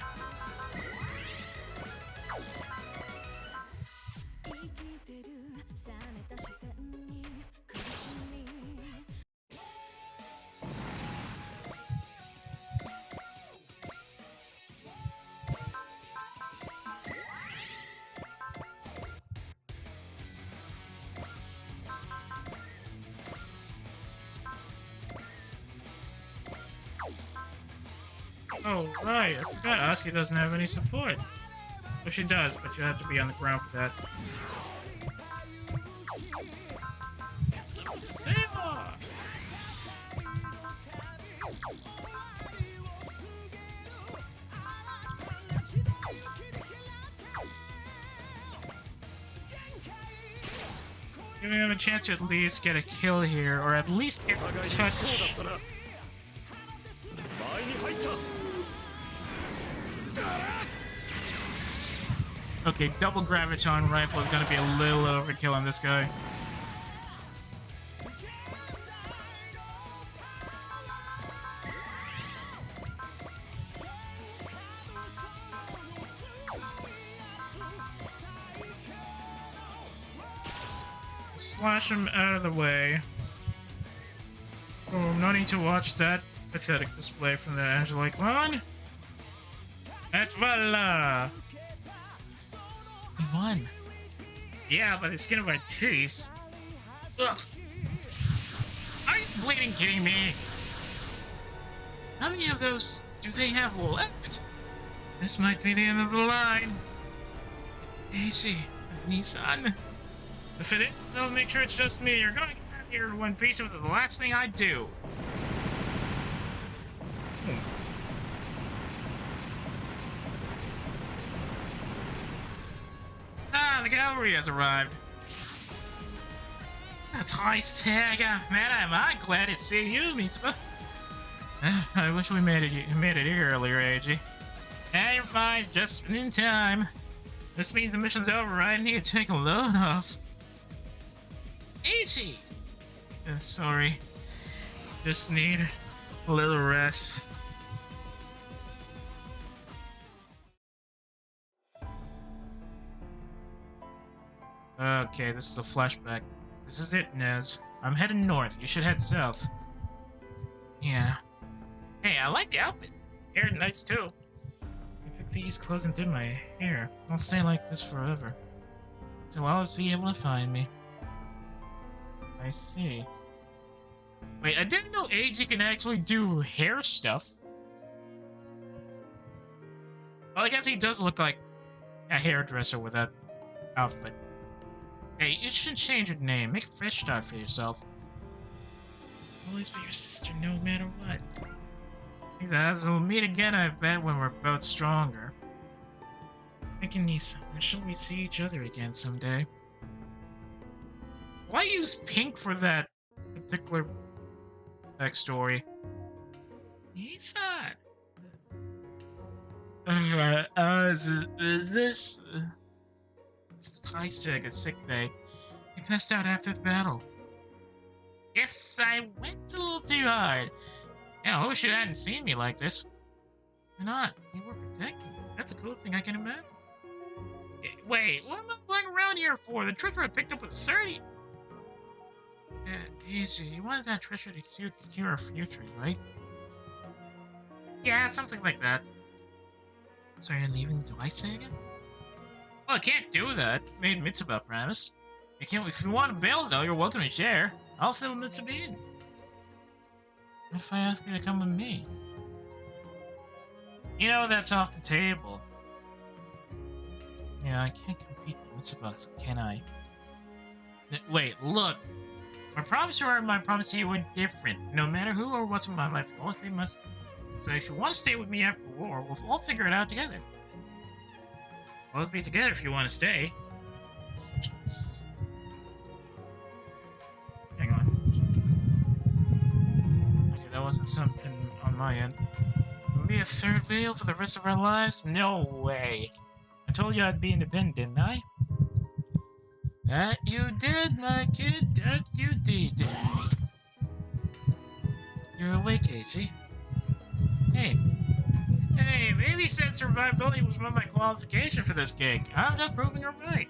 Oh, right. I forgot Asuki doesn't have any support. Well, she does, but you have to be on the ground for that. Save her! Giving him a chance to at least get a kill here, or at least get a touch. Okay, double graviton rifle is gonna be a little overkill on this guy. Slash him out of the way. Oh, no need to watch that pathetic display from the Angela clone. Et voila! We won. Yeah, by the skin of our teeth. Ugh. Are you bleeding kidding me? How many of those do they have left? This might be the end of the line. Easy, Nissan. If it is, I'll make sure it's just me. You're going to get out here in one piece. It was the last thing I'd do. Ah, the cavalry has arrived. A ties tag, man, I'm glad to see you, Mitsuba. I wish we made it here earlier, AG. Yeah, you're fine, just in time. This means the mission's over, right? I need to take a load off. AG! Sorry. Just need a little rest. Okay, this is a flashback. This is it, Nez. I'm heading north. You should head south. Yeah. Hey, I like the outfit. Hair nice too. I picked these clothes and did my hair. I'll stay like this forever. So I'll always be able to find me. I see. Wait, I didn't know AG can actually do hair stuff. Well, I guess he does look like a hairdresser with that outfit. Hey, you should change your name. Make a fresh start for yourself. Always be your sister no matter what. So we'll meet again, I bet, when we're both stronger. Thinking Nisa, when shall we see each other again someday? Why use pink for that particular backstory? Nisa! Is this... It's Tysick, a sick day. He passed out after the battle. Yes, I went a little too hard. Yeah, I wish you hadn't seen me like this. Why not? You were protecting me. That's a cool thing I can imagine. Wait, what am I flying around here for? The treasure I picked up with 30. Easy. You wanted that treasure to cure our futures, right? Yeah, something like that. So you're leaving the device again? Well, I can't do that. Made Mitsuba promise. If you want to bail, though, you're welcome to share. I'll fill Mitsuba in. What if I ask you to come with me? You know that's off the table. Yeah, I can't compete with Mitsuba, can I? Wait, look. My promise to her and my promise to you were different. No matter who or what's in my life, always be must. So if you want to stay with me after the war, we'll all figure it out together. We'll be together if you want to stay. Hang on. Okay, that wasn't something on my end. Will be a third wheel for the rest of our lives? No way. I told you I'd be independent, didn't I? That you did, my kid. That you did. You're awake, AG. Hey, Baby said survivability was one of my qualifications for this gig. I'm just proving her right.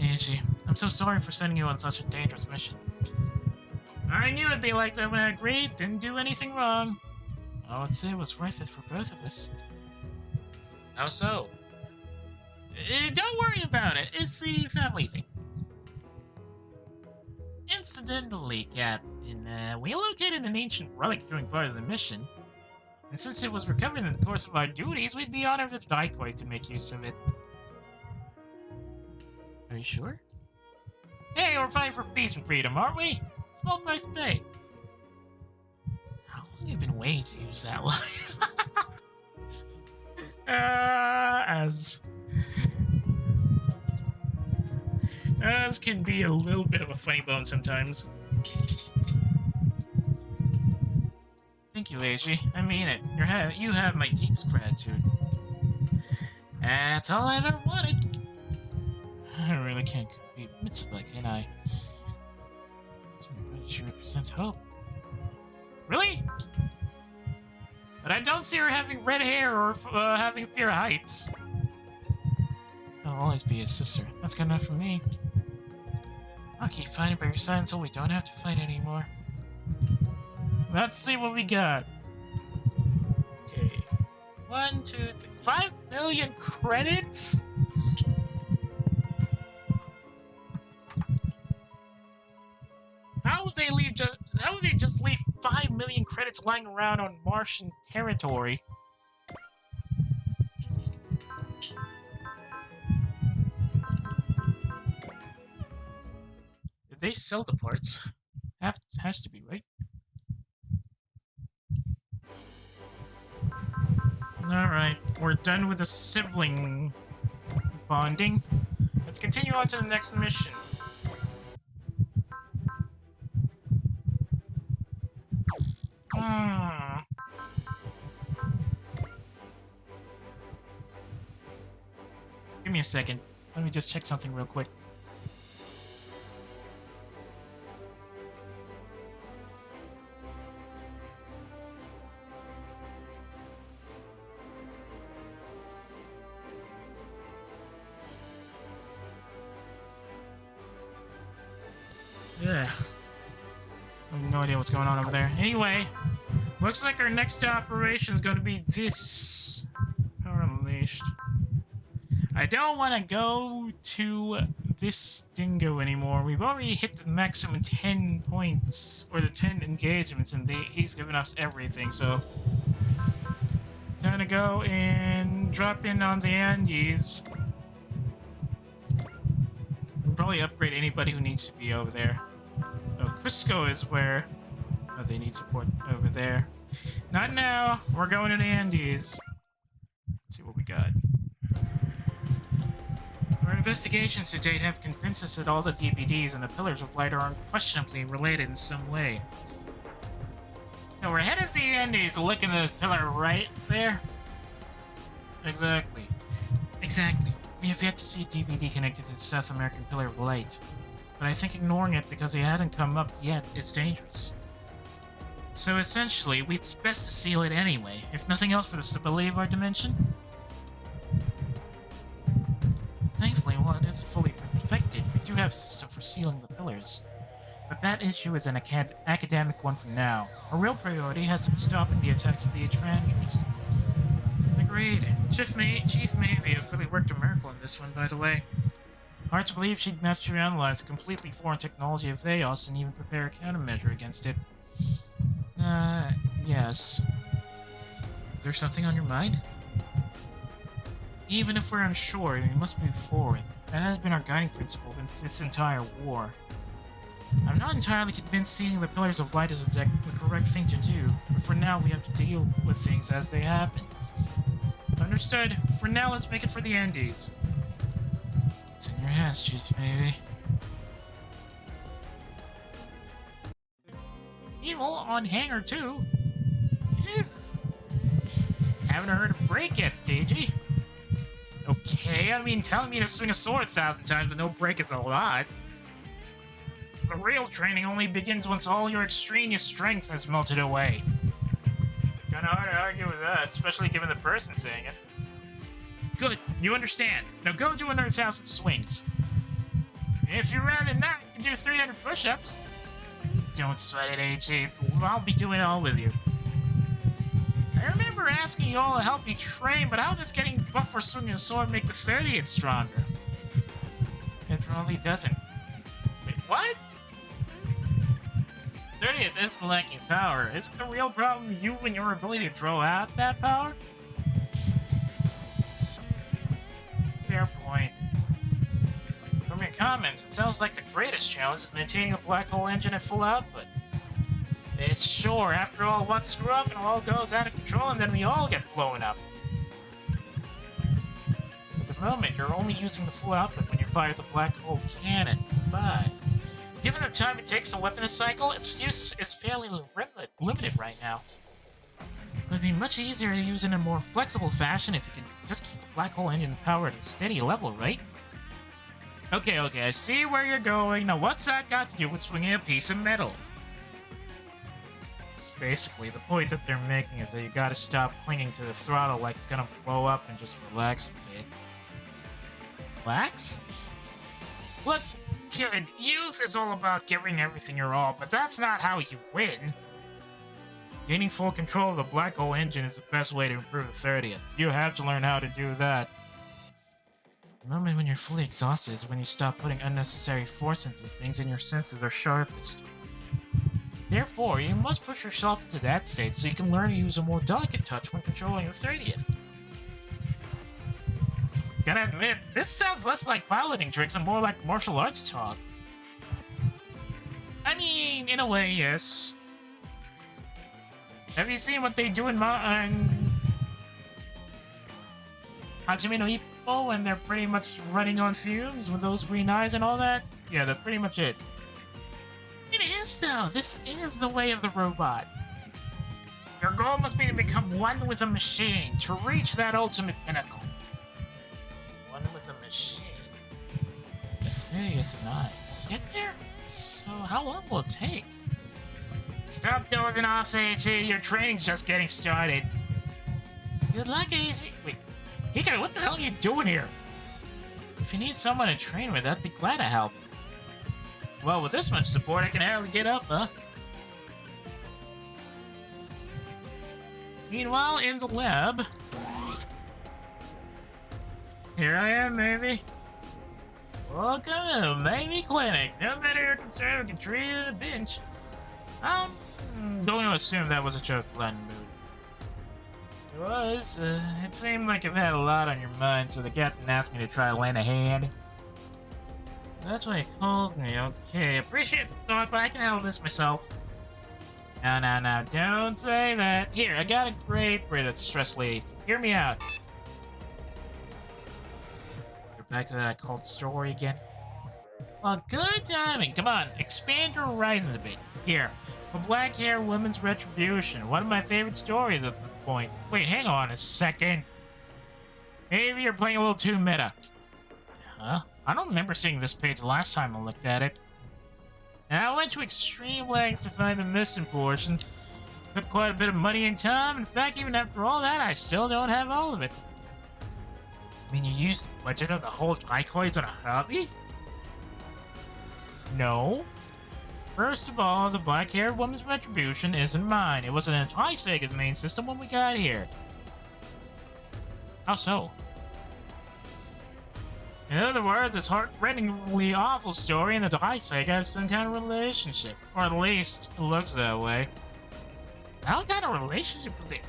Angie, I'm so sorry for sending you on such a dangerous mission. I knew it'd be like that when I agreed. Didn't do anything wrong. I would say it was worth it for both of us. How so? Don't worry about it. It's the family thing. Incidentally, Captain, we located an ancient relic during part of the mission. And since it was recovered in the course of our duties, we'd be honored if Daikoi to make use of it. Are you sure? Hey, we're fighting for peace and freedom, aren't we? Small price to pay. How long have you been waiting to use that line? As can be a little bit of a funny bone sometimes. Thank you, Eiji. I mean it. You have my deepest gratitude. That's all I've ever wanted. I really can't compete with Mitsuba, can I? She represents hope. Really? But I don't see her having red hair or having fear of heights. I'll always be his sister. That's good enough for me. I'll keep fighting by your side until we don't have to fight anymore. Let's see what we got. Okay. 1, 2, 3. 5 million credits? How would they just leave 5 million credits lying around on Martian territory? Did they sell the parts? Has to be, right? Alright, we're done with the sibling bonding. Let's continue on to the next mission. Give me a second. Let me just check something real quick. Yeah. I have no idea what's going on over there. Anyway, looks like our next operation is going to be this. Power Unleashed. I don't want to go to this dingo anymore. We've already hit the maximum 10 points, or the 10 engagements, and he's given us everything, so... I'm gonna go and drop in on the Andes. We'll probably upgrade anybody who needs to be over there. Oh, Cusco is where they need support over there. Not now. We're going to the Andes. Let's see what we got. Our investigations to date have convinced us that all the DBDs and the Pillars of Light are unquestionably related in some way. Now we're headed to the Andes, look at the pillar right there. Exactly. Exactly. We have yet to see a DBD connected to the South American Pillar of Light. But I think ignoring it because they hadn't come up yet is dangerous. So essentially, it's best to seal it anyway, if nothing else for the stability of our dimension. Thankfully, while it isn't fully perfected, we do have a system for sealing the pillars. But that issue is an academic one for now. Our real priority has to be stopping the attacks of the Etrangers. Agreed. Chief Mavie has really worked a miracle in this one, by the way. Hard to believe she'd managed to analyze a completely foreign technology of Veos and even prepare a countermeasure against it. Yes. Is there something on your mind? Even if we're unsure, we must move forward. That has been our guiding principle in this entire war. I'm not entirely convinced seeing the Pillars of Light is the correct thing to do, but for now we have to deal with things as they happen. Understood. For now, let's make it for the Andes. It's in your hands, Chief, maybe. Evil on Hangar 2. Haven't heard a break yet, DG. Okay, I mean, telling me to swing a sword 1,000 times with no break is a lot. The real training only begins once all your extraneous strength has melted away. Kinda hard to argue with that, especially given the person saying it. Good, you understand. Now go do another 1,000 swings. If you'd rather not, you can do 300 push-ups. Don't sweat it, AG. I'll be doing it all with you. I remember asking you all to help me train, but how does getting buff for swinging a sword make the 30th stronger? It probably doesn't. Wait, what? 30th isn't lacking power. Isn't the real problem you and your ability to draw out that power? Fair point. From your comments, it sounds like the greatest challenge is maintaining a black hole engine at full output. It's sure, after all, one screw up and it all goes out of control and then we all get blown up. At the moment, you're only using the full output when you fire the black hole cannon, but given the time it takes to weapon a cycle, its use is fairly limited right now. It would be much easier to use in a more flexible fashion if you could just keep the black hole engine power at a steady level, right? Okay, I see where you're going. Now what's that got to do with swinging a piece of metal? Basically, the point that they're making is that you gotta stop clinging to the throttle like it's gonna blow up and just relax a bit. Relax? Look, kid, youth is all about giving everything your all, but that's not how you win. Gaining full control of the black hole engine is the best way to improve the 30th. You have to learn how to do that. The moment when you're fully exhausted is when you stop putting unnecessary force into things and your senses are sharpest. Therefore, you must push yourself into that state so you can learn to use a more delicate touch when controlling the 30th. Gotta admit, this sounds less like piloting tricks and more like martial arts talk. I mean, in a way, yes. Have you seen what they do in Hajime no Ippo when they're pretty much running on fumes with those green eyes and all that? Yeah, that's pretty much it. It is, though. This is the way of the robot. Your goal must be to become one with a machine, to reach that ultimate pinnacle. One with a machine. The 30th and I. Get there? So, how long will it take? Stop dozing off, AG. Your training's just getting started. Good luck, AG. Wait, Hikaru, what the hell are you doing here? If you need someone to train with, I'd be glad to help. Well, with this much support, I can hardly get up, huh? Meanwhile, in the lab... Here I am, Mavie. Welcome to the Mavie Clinic. No matter your concern, we can treat you at a bench. I'm going to assume that was a joke, Glenn mood. It was. It seemed like you've had a lot on your mind, so the captain asked me to try to lend a hand. That's why he called me. Okay, appreciate the thought, but I can handle this myself. No, don't say that. Here, I got a great rid of stress relief. Hear me out. You're back to that I called story again. Well, good timing. Come on, expand your horizons a bit. Here, a black hair woman's retribution. One of my favorite stories at the point. Wait, hang on a second. Maybe you're playing a little too meta. Huh? I don't remember seeing this page the last time I looked at it. Now, I went to extreme lengths to find the missing portion. Took quite a bit of money and time. In fact, even after all that, I still don't have all of it. I mean, you used the budget of the whole Tricoids on a hobby? No. First of all, the black-haired woman's retribution isn't mine. It wasn't in Tri-Sega's main system when we got here. How so? In other words, this heart-rendingly awful story and the Tri-Sega have some kind of relationship. Or at least, it looks that way. How kind of relationship with it?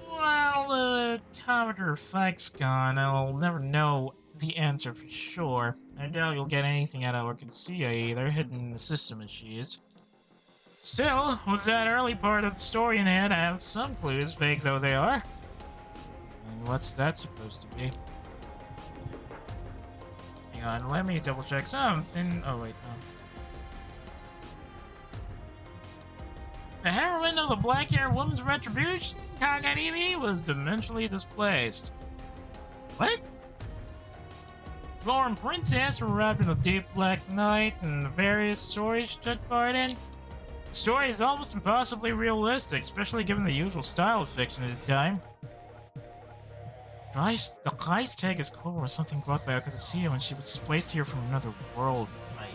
Well, Commodore Fike's gone. I'll never know the answer for sure. I doubt you'll get anything out of Orchidea either, hidden in the system as she is. Still, with that early part of the story in hand, I have some clues, vague though they are. And what's that supposed to be? Hang on, let me double check something. Oh, wait, no. The heroine of the black-haired woman's retribution, Kagaribi, was dimensionally displaced. What? Foreign princess arrived in the deep black night, and the various stories she took part in. The story is almost impossibly realistic, especially given the usual style of fiction at the time. The price tag is core was something brought by Orchidea when she was displaced here from another world, right?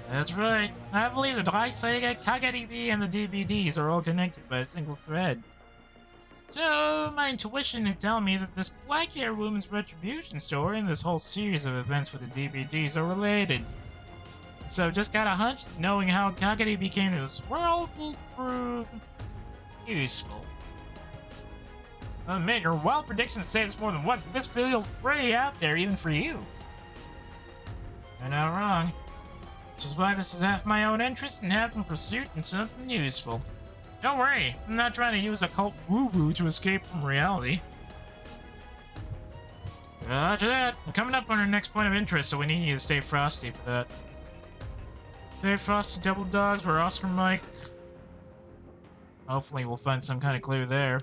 That's right. I believe the Tri-Sega, Kagaribi, and the DBDs are all connected by a single thread. So, my intuition is telling me that this black-haired woman's retribution story and this whole series of events for the DBDs are related. So, just got a hunch that knowing how Kagari came to this world will prove useful. Man, your wild predictions say this more than once, but this feels pretty out there even for you. You're not wrong. Which is why this is half my own interest and half in pursuit and something useful. Don't worry, I'm not trying to use occult woo-woo to escape from reality. Roger that. We're coming up on our next point of interest, so we need you to stay frosty for that. Stay frosty, double dogs, we're Oscar Mike. Hopefully we'll find some kind of clue there.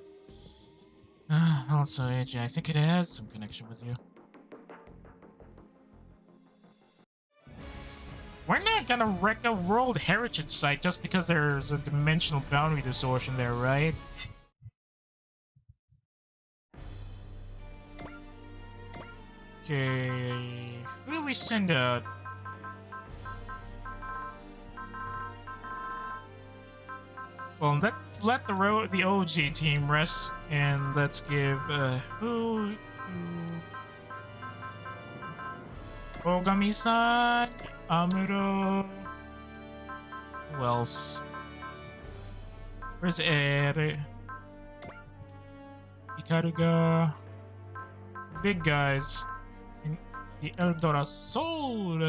Also, AJ, I think it has some connection with you. We're not gonna wreck a World Heritage Site just because there's a dimensional boundary distortion there, right? Okay, who do we send out? Well, let's let the OG team rest, and let's give who Ogami-san, Amuro. Who else? Where's Ere? Hikaruga. Big guys. And the Eldora Soul.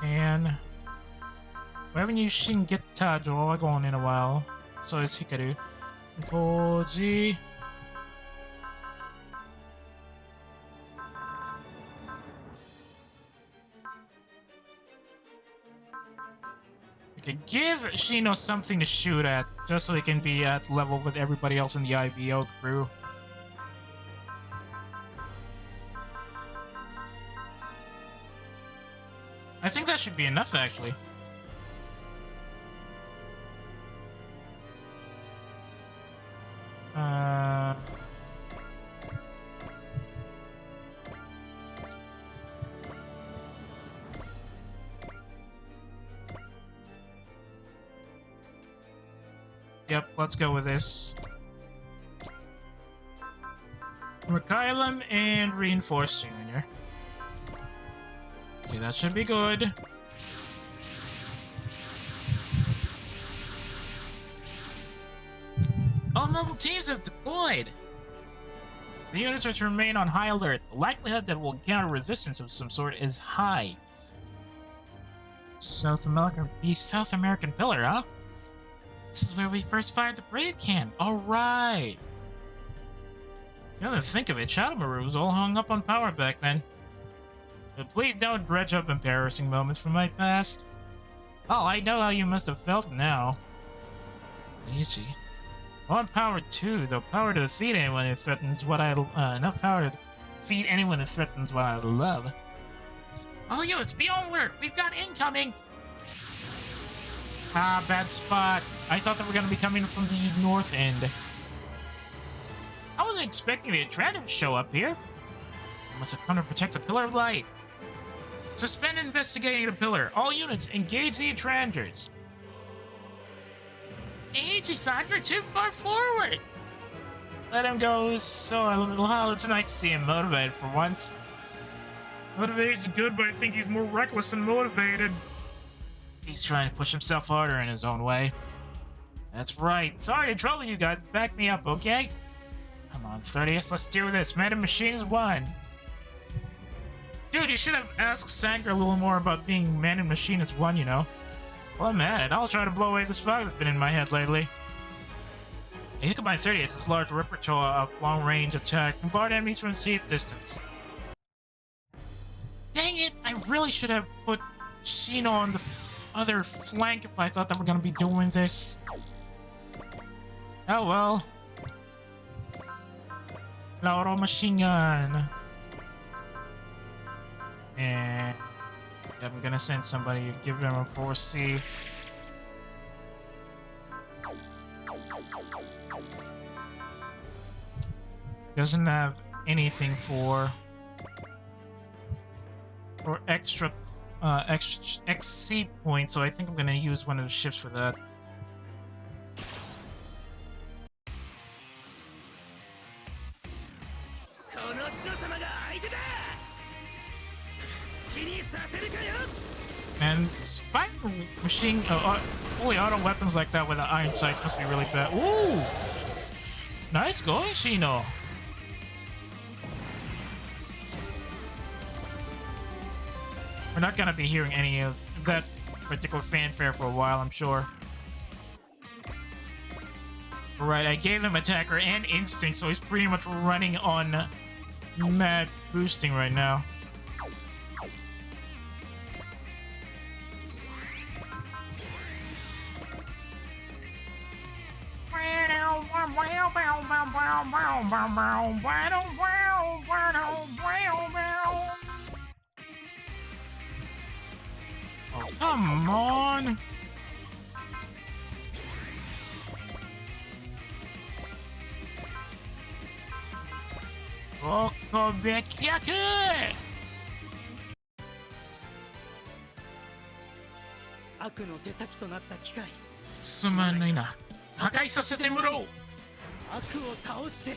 And we haven't used Shingeta Dragon in a while. So is Hikaru. Koji. Okay, give Shino something to shoot at, just so he can be at level with everybody else in the IBO crew. I think that should be enough, actually. Yep, let's go with this. Rekylum and Reinforced Junior. Okay, that should be good. All mobile teams have deployed! The units are to remain on high alert. The likelihood that we'll encounter resistance of some sort is high. South American pillar, huh? This is where we first fired the brave can. Alright. Now to think of it, Shadowmaru was all hung up on power back then. But please don't dredge up embarrassing moments from my past. Oh, I know how you must have felt now. Easy. I want power too, though power to defeat anyone who threatens what I enough power to defeat anyone who threatens what I love. All units, be on alert! We've got incoming! Ah, bad spot. I thought they were gonna be coming from the north end. I wasn't expecting the Etranger to show up here. I must have come to protect the Pillar of Light. Suspend investigating the pillar. All units, engage the Etrangers. Easy, son, you're too far forward. Let him go so well, it's nice to see him motivated for once. Motivated's good, but I think he's more reckless than motivated. He's trying to push himself harder in his own way. That's right. Sorry to trouble you guys. Back me up, okay? Come on, 30th, let's do this. Man and Machine is one. Dude, you should have asked Sanger a little more about being Man and Machine is one, you know? Well, I'm at it. I'll try to blow away this fog that's been in my head lately. A Hikabine 30th has large repertoire of long-range attack and bombard enemies from a safe distance. Dang it! I really should have put Shino on the other flank if I thought that we're gonna be doing this. Oh well. Lauro machine gun. And I'm gonna send somebody, give them a 4C. Doesn't have anything for extra XC points, so I think I'm gonna use one of the ships for that. And fighting machine, fully auto weapons like that with an iron sight must be really bad. Ooh! Nice going, Shino! We're not gonna be hearing any of that particular fanfare for a while, I'm sure. Right, I gave him Attacker and Instinct, so he's pretty much running on mad boosting right now. Oh, come on!すまないな。破壊させてもらおう。悪を倒して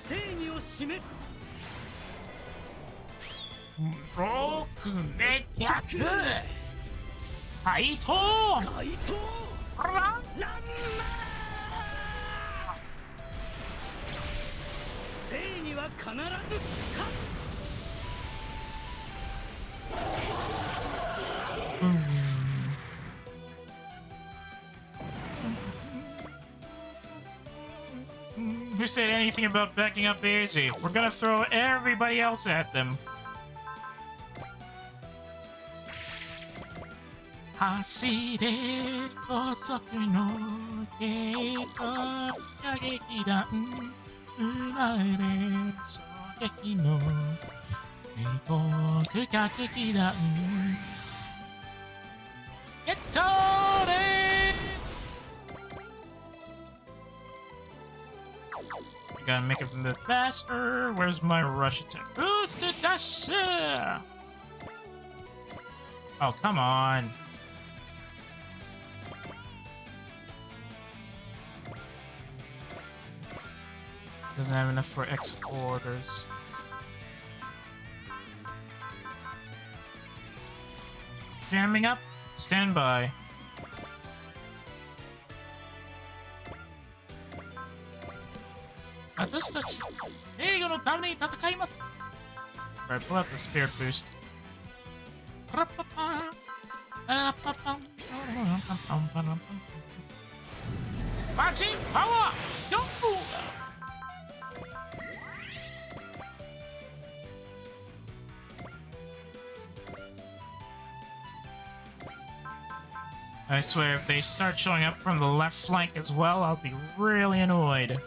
正義を示す。6メキャク。怪盗。ランマー。正義は必ず勝つ。Who said anything about backing up AG? We're gonna throw everybody else at them. Hasire kosoku no keiko yagekidan umare shogeki no keikoku kagekidan Getore! Gotta make it a bit faster. Where's my rush attack? Boosted dash! Oh, come on. Doesn't have enough for X orders. Jamming up. Stand by. Alright, pull out the spirit boost. Marching power! Go! I swear, if they start showing up from the left flank as well, I'll be really annoyed.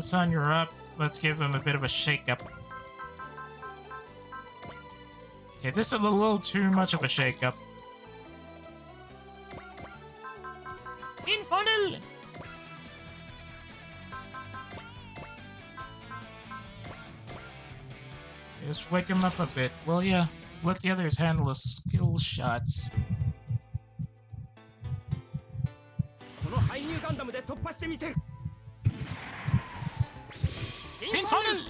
Son, you're up. Let's give him a bit of a shake-up. Okay, this is a little too much of a shake-up. Infernal! Just wake him up a bit, will ya? Let the others handle the skill shots. Infernal!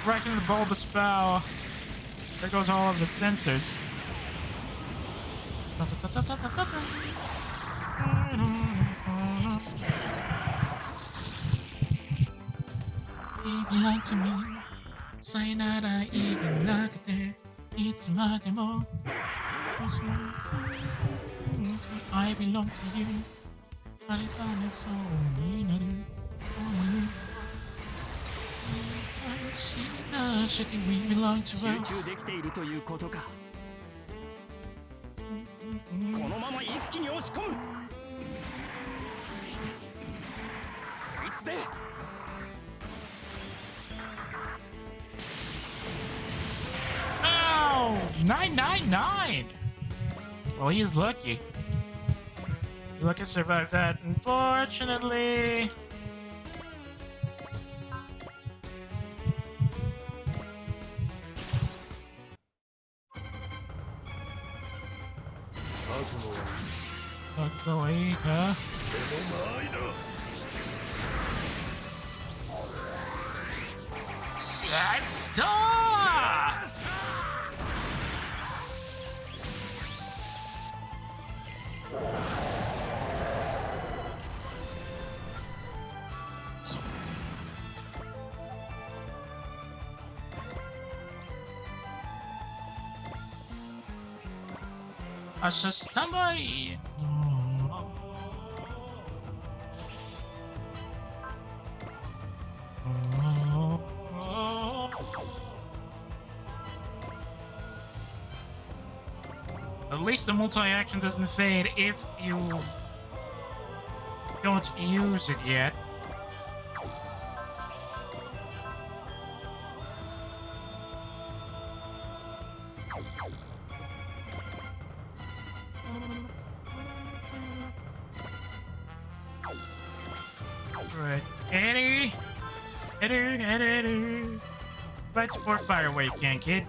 Right in the bulbous bow. There goes all of the sensors. You belong to me. Sayonara, even nakate. It's mademo. I belong to you. We belong to us. このまま一気に押し込む。こいつで。Oh, 999. Well, he's lucky. Lucky to survive that. Unfortunately. Keyta. Stop! Standby. At least the multi-action doesn't fade if you don't use it yet. Right, Eddie. Light support fire where you can, kid.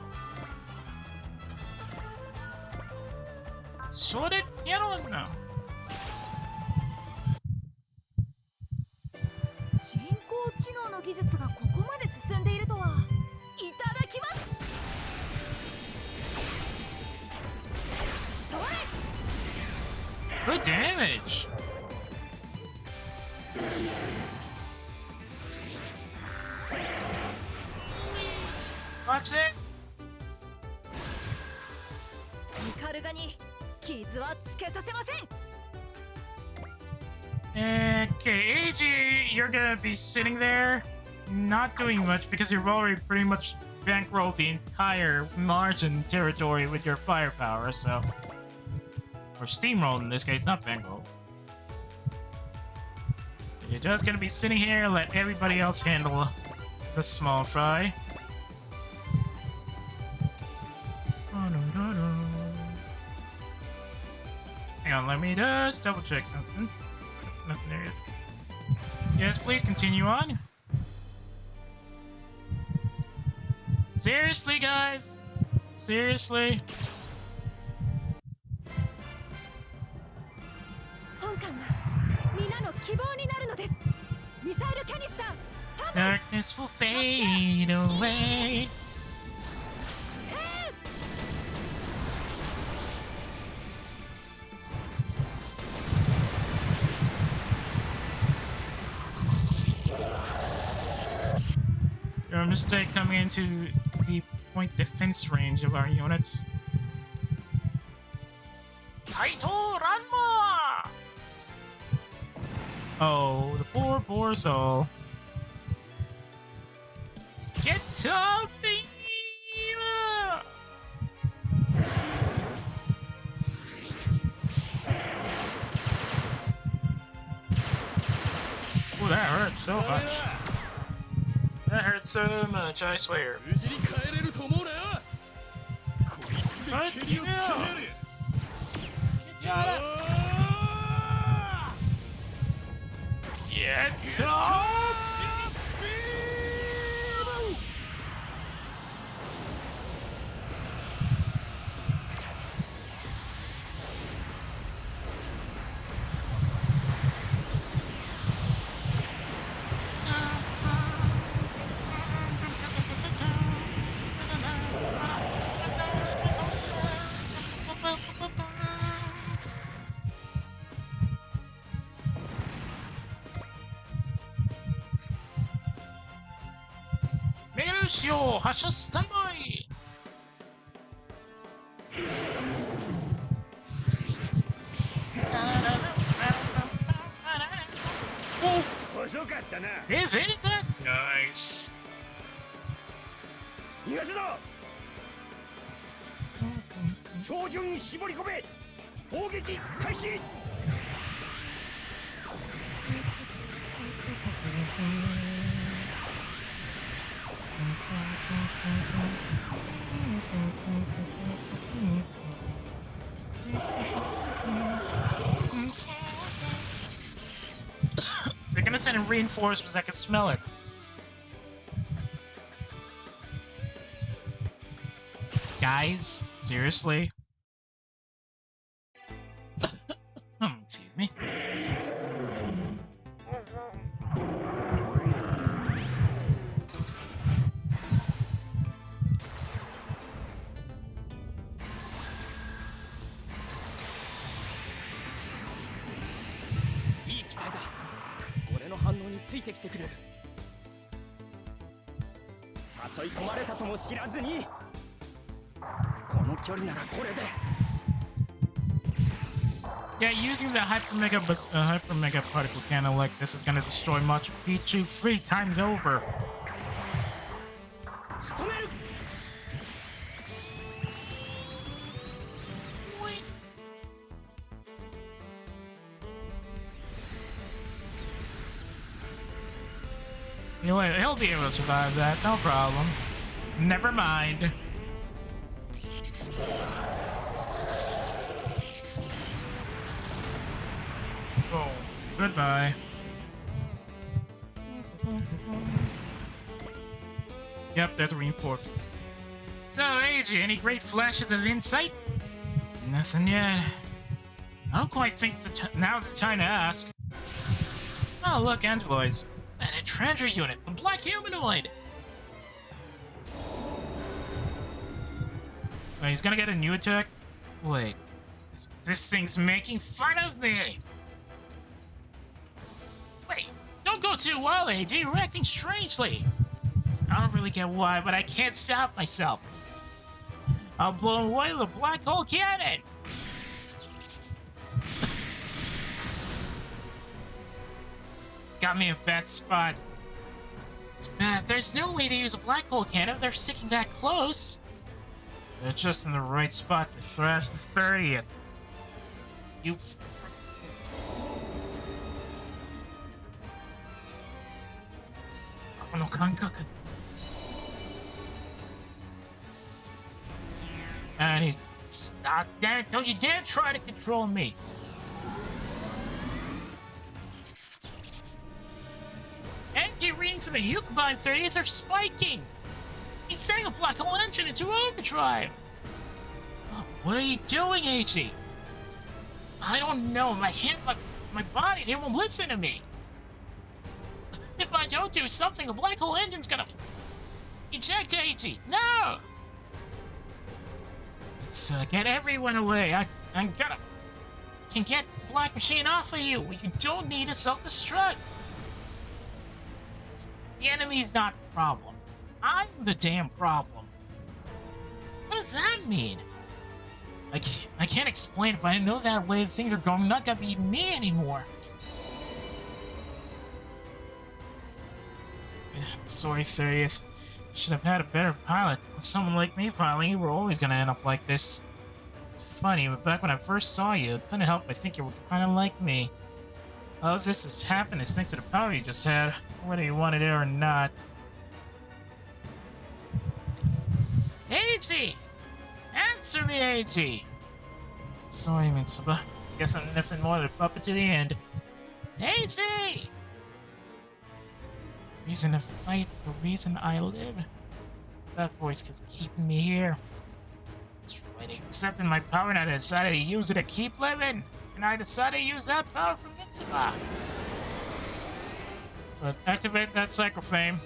Sorted? Yeah, I don't know. 人工知能の技術がここまで進んでいるとは。いただきます。それ。 Good damage. What's it? ミカルガに傷はつけさせません。 Okay, AG, you're gonna be sitting there, not doing much because you've already pretty much bankrolled the entire margin territory with your firepower, so... Or steamrolled in this case, not bankrolled. You're just gonna be sitting here, let everybody else handle the small fry. Hang on, let me just double check something. Nothing there yet. Yes, please continue on. Seriously, guys? Seriously? 本艦が皆の希望になるのです。ミサイルキャニスタースタンバイ。 Darkness will fade away. Your mistake coming into the point defense range of our units. Kaito Ranma! Oh, the poor soul. Get up, Keyta! Oh, that hurt so much. That hurt so much, I swear. Get up! Megalucio, Hasha standby! Oh! Defended that? Nice. 照準絞り込め砲撃開始 They're gonna send in reinforcements, I can smell it. Guys, seriously? Excuse me.いい機体だ俺の反応についてきてくれる誘い込まれたとも知らずにこの距離ならこれで Yeah, using the hyper mega particle cannon like this is gonna destroy Machu Picchu 3 times over. 仕留める You know what? He'll be able to survive that, no problem. Never mind. Oh, goodbye. Yep, there's a reinforcements. So, AJ, any great flashes of insight? Nothing yet. I don't quite think now's the time to ask. Oh, look, Angelois. An Etranger unit, the black humanoid! Oh, he's gonna get a new attack? Wait. This thing's making fun of me! Wait, don't go too wild, AJ. You're acting strangely. I don't really get why, but I can't stop myself. I'll blow away the black hole cannon! Got me a bad spot. It's bad. There's no way to use a black hole cannon if they're sticking that close. They're just in the right spot to thrash the 30th. You. No kankaku. And he's. Stop that! Don't you dare try to control me! to the Hyukbai 30s are spiking! He's setting a black hole engine into overdrive! Oh, what are you doing, AG? I don't know, my hands, my body, they won't listen to me! If I don't do something, the black hole engine's gonna eject AG! No! Let's get everyone away. I can get Black Machine off of you. You don't need to self-destruct. The enemy's not the problem. I'm the damn problem. What does that mean? I can't explain it, but I know that way things are going. Not gonna be me anymore. Sorry, 30th. Should have had a better pilot. With someone like me piloting, you were always gonna end up like this. It's funny, but back when I first saw you, I couldn't help but think you were kinda like me. All of this has happened is thanks to the power you just had, whether you wanted it or not. AG! Answer me, AG! Sorry, Mitsuba. Guess I'm nothing more than a puppet to the end. AG! Reason to fight, the reason I live. That voice is keeping me here. That's right, I accepted my power and I decided to use it to keep living. And I decided to use that power for Mitsuba. But activate that cycloframe.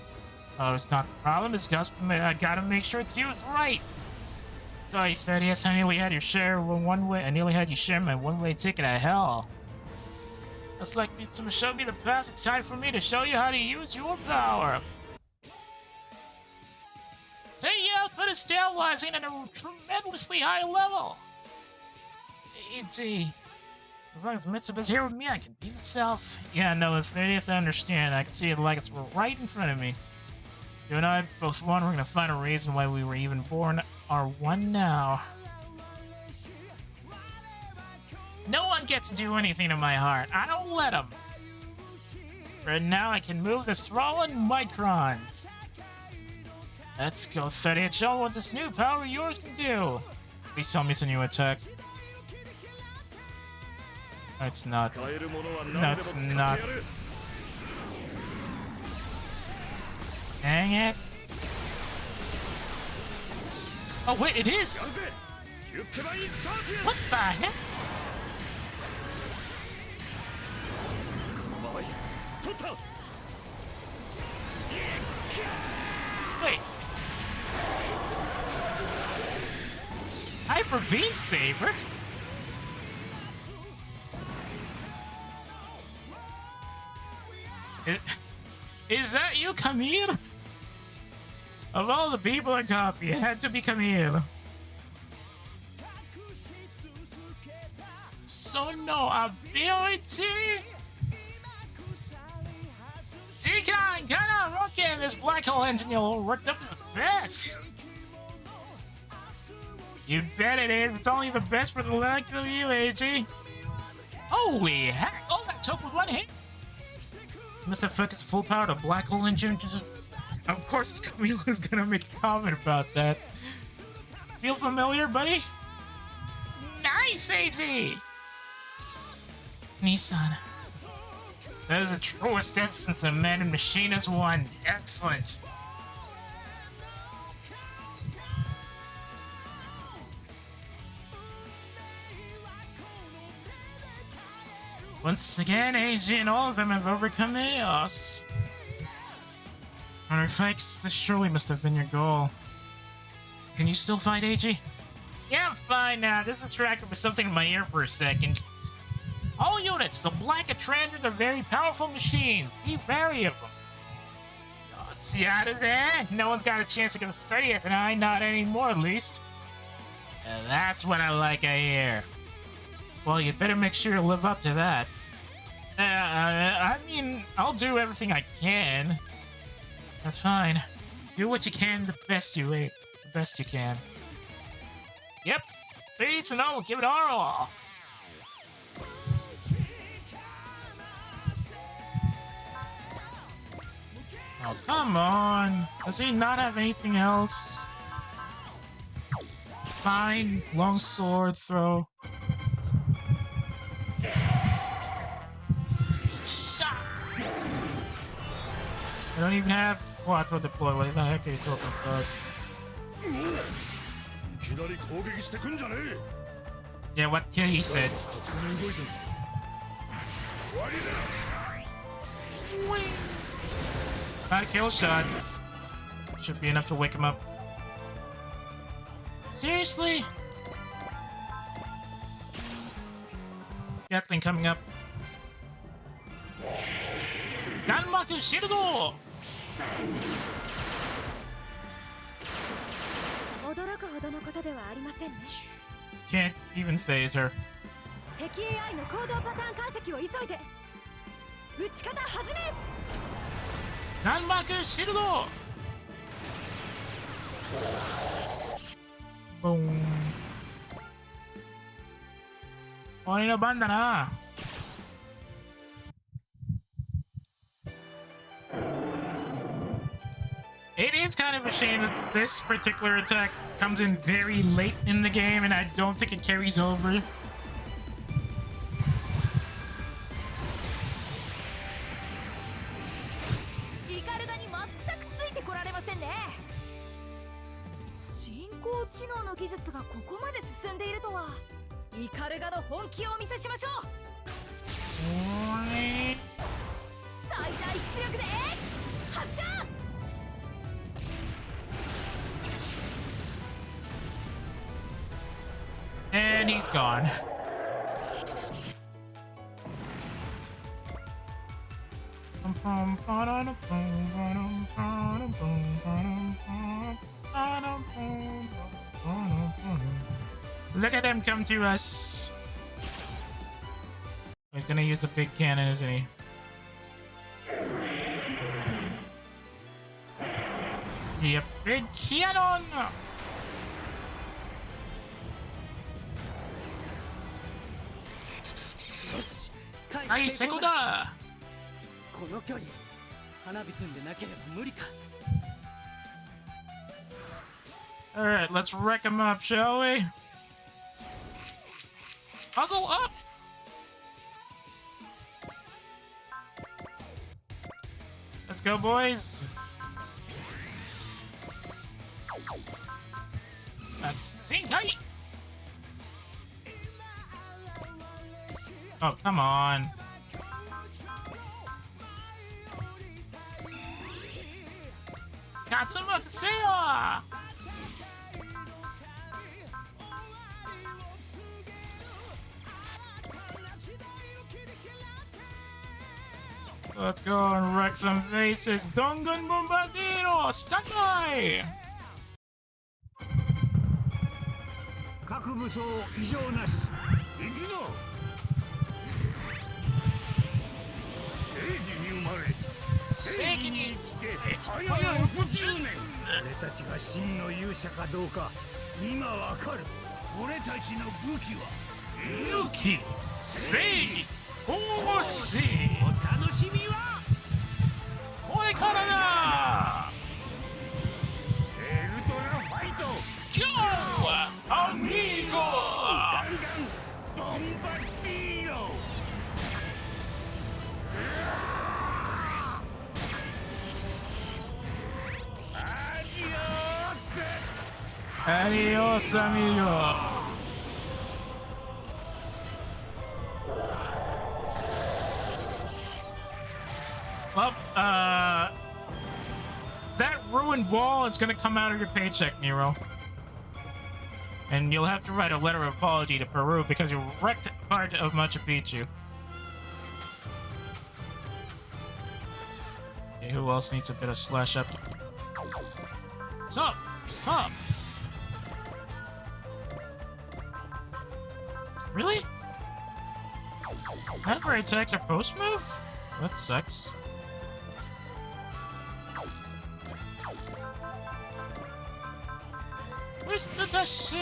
Oh, it's not the problem, it's just I gotta make sure it's used right. Sorry, 30th, I nearly had your share one-way. I nearly had you share my one-way ticket to hell. It's like Mitsuba showed me the path. It's time for me to show you how to use your power. So yeah, output is stabilizing at a tremendously high level. AG. As long as Mitsuba's here with me, I can be myself. Yeah, no, the 30th, I understand. I can see it like it's right in front of me. You and I both wondering to find a reason why we were even born are one now. No one gets to do anything to my heart. I don't let them. Right now, I can move the swollen microns. Let's go, 30th. Show what this new power of yours can do. Please tell me it's a new attack. No, it's not. No, it's not. Dang it. Oh, wait, it is! What the heck? Wait. Hyper Beam Saber? Is that you, Camille? Of all the people I copy, it had to be Camille. So no ability? Deacon, kinda rocking this black hole engine all worked up his best. You bet it is. It's only the best for the like of you, AG. Holy heck! All that took with one hit. Must have focused full power to black hole engine. Just, of course, Camila's gonna make a comment about that. Feel familiar, buddy? Nice, AG. Nissan. That is the truest instance of man and machine as one. Excellent. Once again, AG and all of them have overcome chaos. Artifacts, this surely must have been your goal. Can you still fight, AG? Yeah, I'm fine now. Just distracted with something in my ear for a second. All units, the black Etrangers are very powerful machines. Be wary of them. Oh, see out of there? No one's got a chance against 30th, and I not anymore, at least. That's what I like to hear. Well, you better make sure to live up to that. I mean, I'll do everything I can. That's fine. Do what you can, the best you can. Yep, faith and I will give it our all. Oh, come on. Does he not have anything else? Fine, long sword throw. I don't even have Quattro deploy. What the heck are you talking about? いきなり攻撃してくんじゃねえ Yeah, what he said. 動いて終わりだ Not a kill shot. Should be enough to wake him up. Seriously? Gatling coming up. Ganmaku Shield! 驚くほどのことではありませんね。 Can't even phase her. 敵 AI の行動パターン解析を急いで。撃ち方始め。 Ganmaku Shield! Boom. 鬼の番だな。It is kind of a shame that this particular attack comes in very late in the game, and I don't think it carries over. イカルダに全くついてこられませんね。人工知能の技術がここまで進んでいるとは。イカルガの本気をお見せしましょう。最大出力で発射。 And he's gone. Look at him come to us. He's gonna use the big cannon, isn't he? Yep, big cannon! Hey, 成功だ! この距離、花火くんでなければ無理か。 Alright, let's wreck him up, shall we? Puzzle up! Let's go, boys! That's Sainklaus! Oh, come on. Got some more to say! Let's go and wreck some faces. Dongun Bombardiro! Stakai! 各武装異常なし行くぞ正義に生きて早60年俺たちが真の勇者かどうか今わかる俺たちの武器は勇気正義奉仕お楽しみはこれからだエルトラファイト今日はアミーゴガンガンボンバディーロAdios, amigo. Well, that ruined wall is gonna come out of your paycheck, Nero. And you'll have to write a letter of apology to Peru because you wrecked part of Machu Picchu. Okay, who else needs a bit of slash up? What's up? What's up? Really? None of our attacks are post move? That sucks. Where's the dash?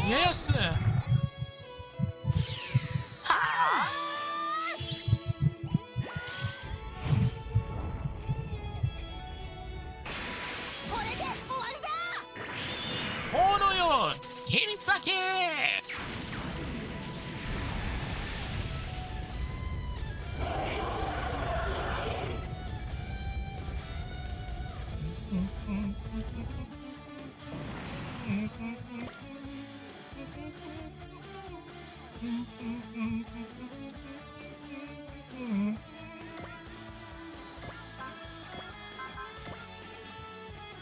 Yes! Ha! Suck it!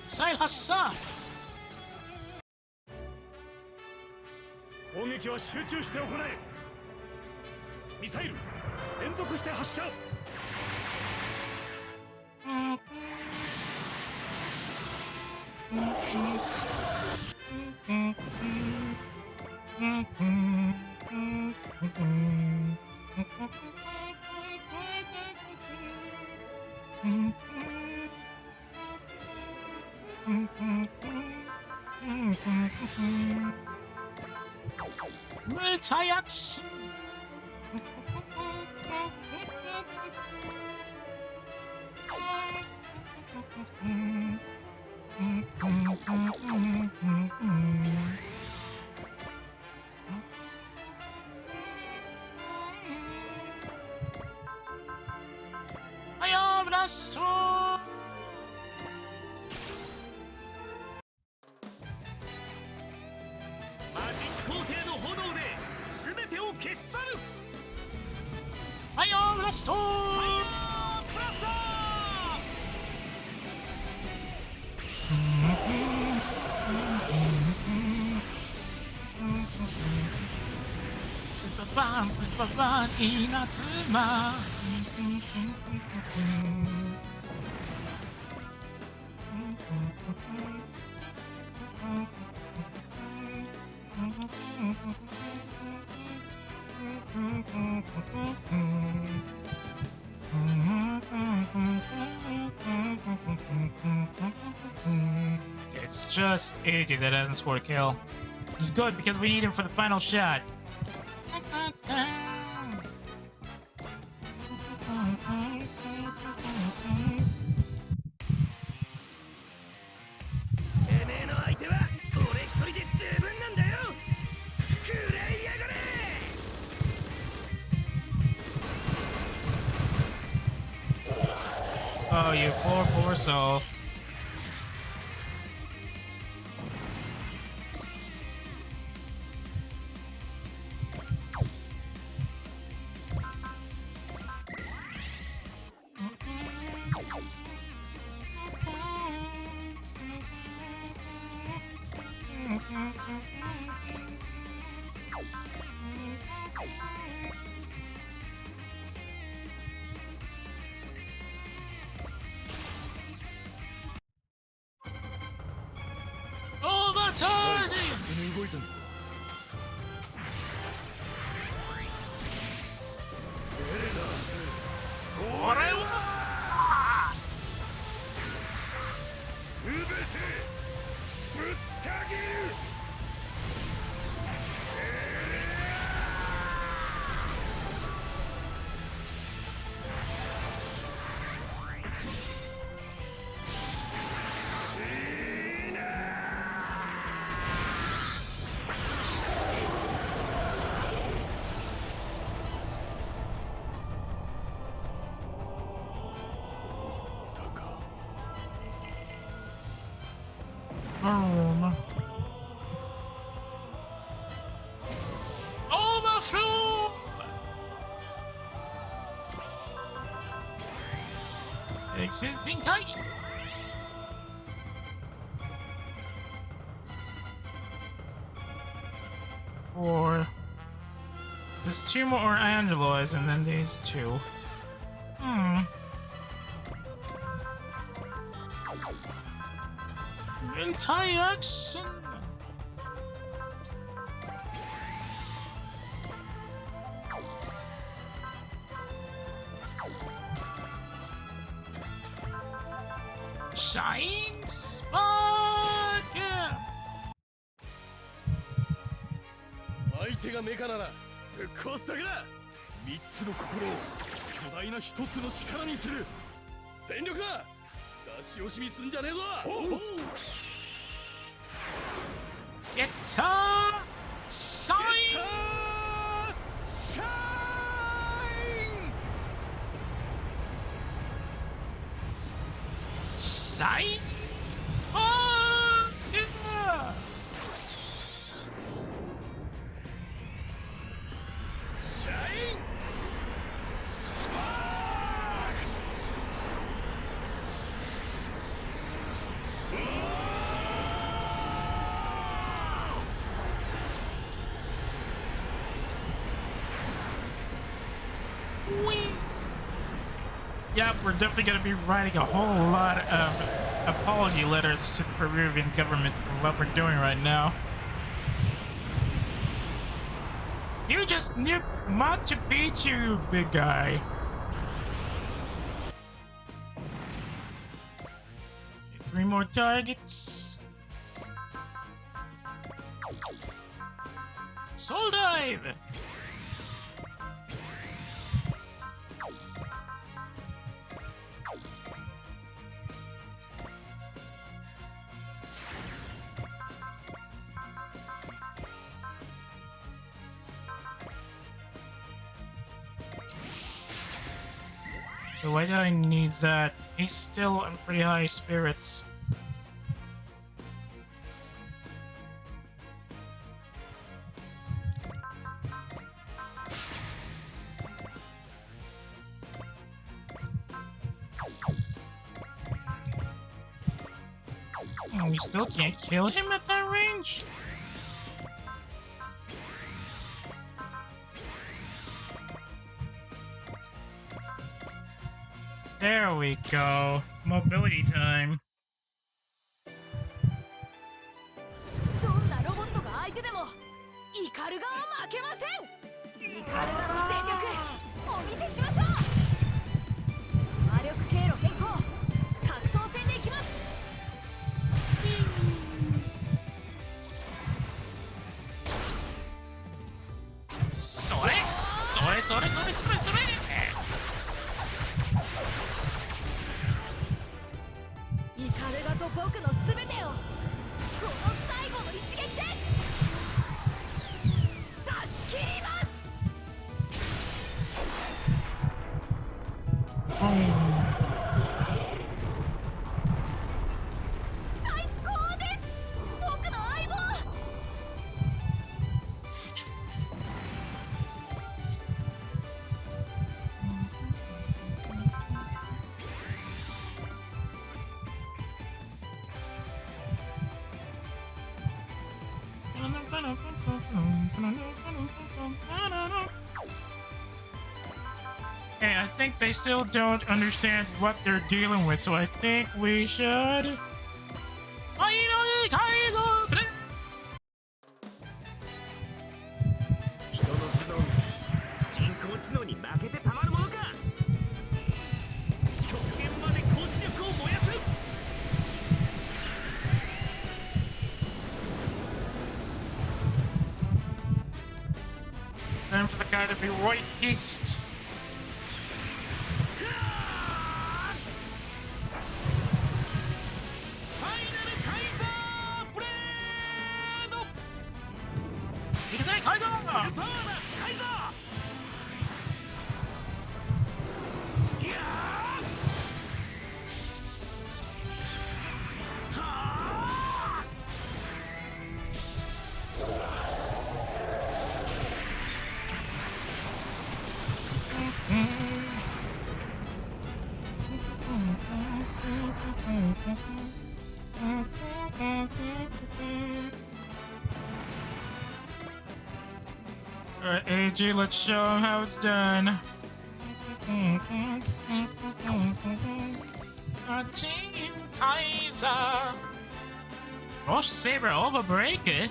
Sainklaus! 攻撃は集中して行え。ミサイル連続して発射。Multi-action! I am the sword! マジック皇帝の炎で全てを消し去る。 I am the sword! ブラスター。 Super fun, Inatsuma. It's just AJ that hasn't scored a kill. It's good because we need him for the final shot. Oh, you poor soul. Overcharging! これは全てぶった切る。 Overthrow! Exit Zinkai! Four. There's two more Angelos and then these two. Multi-action! Shine Spark! 相手がメカならぶっ壊すだけだ。三つの心を巨大な一つの力にする。全力だ。出し惜しみすんじゃねえぞ。Get up! Sainklaus. Yeah. Shine. Yep, we're definitely going to be writing a whole lot of apology letters to the Peruvian government for what we're doing right now. You just nuked Machu Picchu, big guy. Okay, 3 more targets. Soul dive! So why do I need that? He's still in pretty high spirits. Oh, we still can't kill him at that range? There we go. Mobility time. どんなロボットが相手でもイカルガは負けません。イカルガの全力お見せしましょう。魔力経路変更。格闘戦でいきます。それそれそれそれそれそれ。イカルガと僕のすべてをこの最後の一撃で出し切ります。最高です。僕の相棒。Hey, I think they still don't understand what they're dealing with, so I think we should. 人の頭脳が人工知能に負けてたまるものか。極限まで高視力を燃やす。Time for the guy to be right east. ファイナルカイザーブレード。行くぜ、カイドウ！ルパーナカイザー。ギャー。はあ。Alright, AG, let's show him how it's done. Team Kaiser. Rush Saber overbreaker.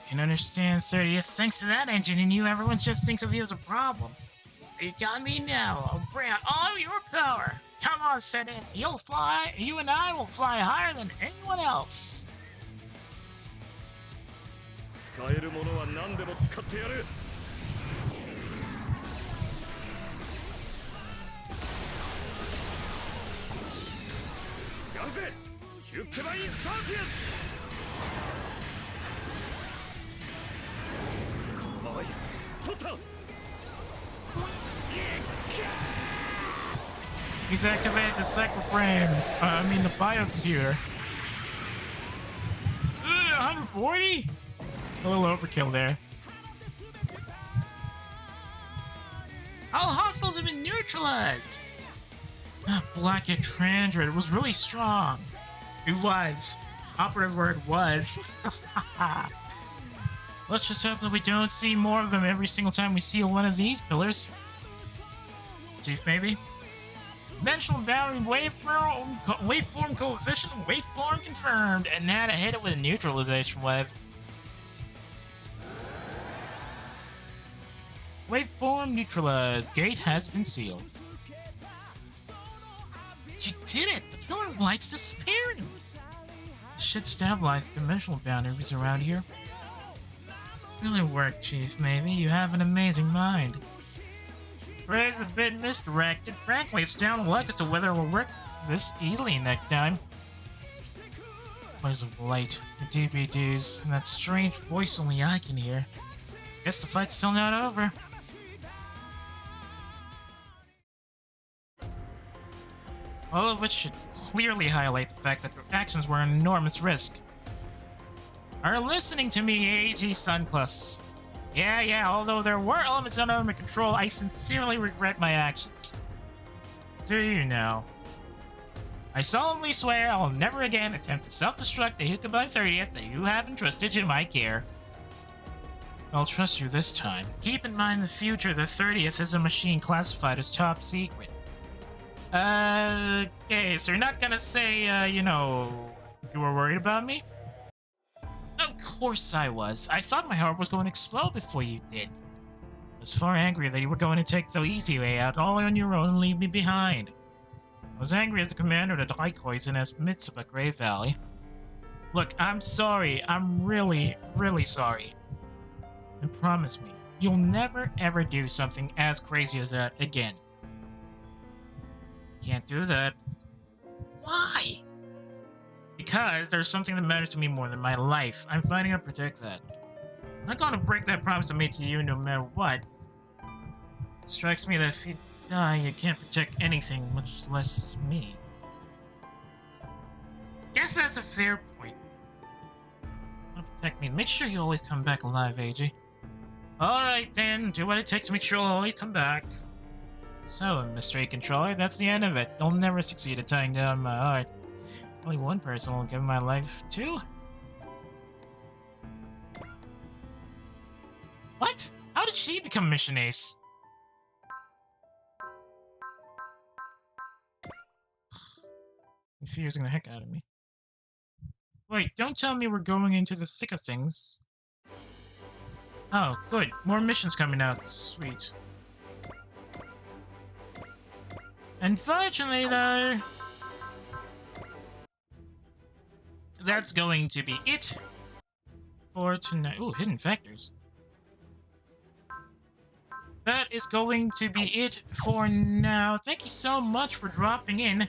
Can understand 30th. Thanks to that engine, and you, everyone just thinks of you as a problem. You got me now. I'll bring out all your power. Come on, 30th. You'll fly. You and I will fly higher than anyone else. 使えるものは何でも使ってやる。やるぜ、ヒュッケバインサーティアス。このままや He's activated the cycle frame. The biocomputer. 140? A little overkill there. All hostiles have been neutralized. Black Etranger, it was really strong. It was. Operative word was. Let's just hope that we don't see more of them every single time we seal one of these pillars. Chief, maybe? Dimensional boundary waveform coefficient, waveform confirmed, and now to hit it with a neutralization wave. Waveform neutralized. Gate has been sealed. You did it! The pillar of light's disappearing! Should stabilize dimensional boundaries around here. Really work, Chief, maybe. You have an amazing mind. Ray's a bit misdirected. Frankly, it's down to luck as to whether it will work this easily next time. What of light, the DBDs, and that strange voice only I can hear. Guess the fight's still not over. All of which should clearly highlight the fact that their actions were an enormous risk. Are listening to me, AG Sainklaus. Yeah, although there were elements under my control, I sincerely regret my actions. Do you know? I solemnly swear I will never again attempt to self-destruct the Hukabai 30th that you have entrusted to my care. I'll trust you this time. Keep in mind the future, the 30th is a machine classified as top secret. Okay, so you're not gonna say, you were worried about me? Of course I was. I thought my heart was going to explode before you did. I was far angry that you were going to take the easy way out all on your own and leave me behind. I was angry as the commander of the decoys in Mitsuba Grave Valley. Look, I'm sorry. I'm really, really sorry. And promise me, you'll never ever do something as crazy as that again. Can't do that. Why? Because there's something that matters to me more than my life. I'm fighting to protect that. I'm not going to break that promise I made to you no matter what. It strikes me that if you die, you can't protect anything, much less me. Guess that's a fair point. Want to protect me. Make sure you always come back alive, AG. Alright then, do what it takes to make sure you'll always come back. So, Mystery Controller, that's the end of it. They'll never succeed at tying down my heart. Only one person will give my life to. What? How did she become Mission Ace? Confusing the heck out of me. Wait, don't tell me we're going into the thick of things. Oh, good. More missions coming out. Sweet. Unfortunately, though, that's going to be it for tonight. Ooh, hidden factors. That is going to be it for now. Thank you so much for dropping in.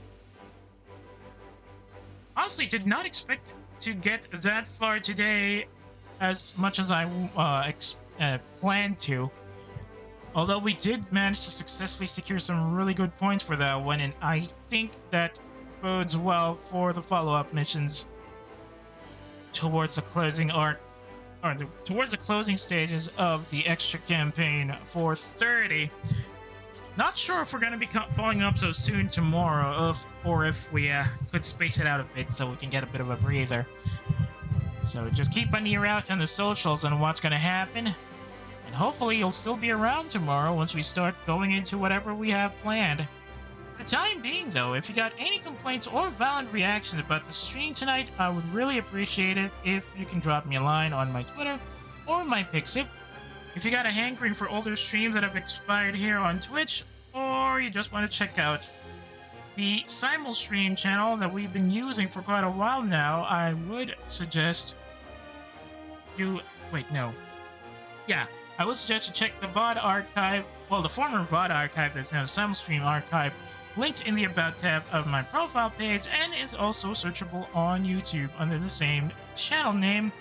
Honestly, did not expect to get that far today as much as I planned to. Although we did manage to successfully secure some really good points for that one, and I think that bodes well for the follow-up missions towards the closing towards the closing stages of the extra campaign for 30. Not sure if we're going to be following up so soon tomorrow, or if we could space it out a bit so we can get a bit of a breather. So just keep an ear out on the socials on what's going to happen. And hopefully you'll still be around tomorrow once we start going into whatever we have planned. For the time being, though, if you got any complaints or valid reactions about the stream tonight, I would really appreciate it if you can drop me a line on my Twitter or my Pixiv. If you got a hankering for older streams that have expired here on Twitch, or you just want to check out the Simul Stream channel that we've been using for quite a while now, I would suggest you... Wait, no. Yeah. I would suggest you check the VOD archive, well, the former VOD archive, there's now a Simul Stream archive, linked in the About tab of my profile page, and is also searchable on YouTube under the same channel name.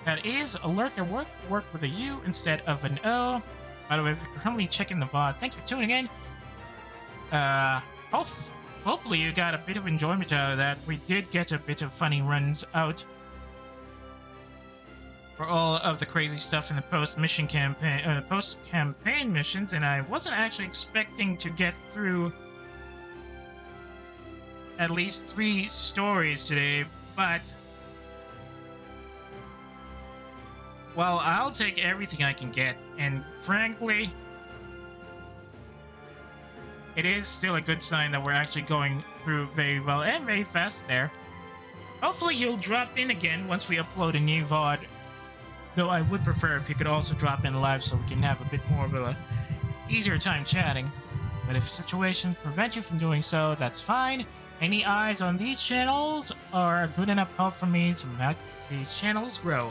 That is Alert the Work with a U instead of an O. By the way, if you're currently checking the VOD, thanks for tuning in. Hopefully you got a bit of enjoyment out of that. We did get a bit of funny runs out for all of the crazy stuff in the post-mission campaign, post-campaign missions, and I wasn't actually expecting to get through at least 3 stories today, but well, I'll take everything I can get, and frankly, it is still a good sign that we're actually going through very well and very fast there. Hopefully you'll drop in again once we upload a new VOD, though I would prefer if you could also drop in live so we can have a bit more of a easier time chatting. But if situations prevent you from doing so, that's fine. Any eyes on these channels are a good enough help for me to make these channels grow.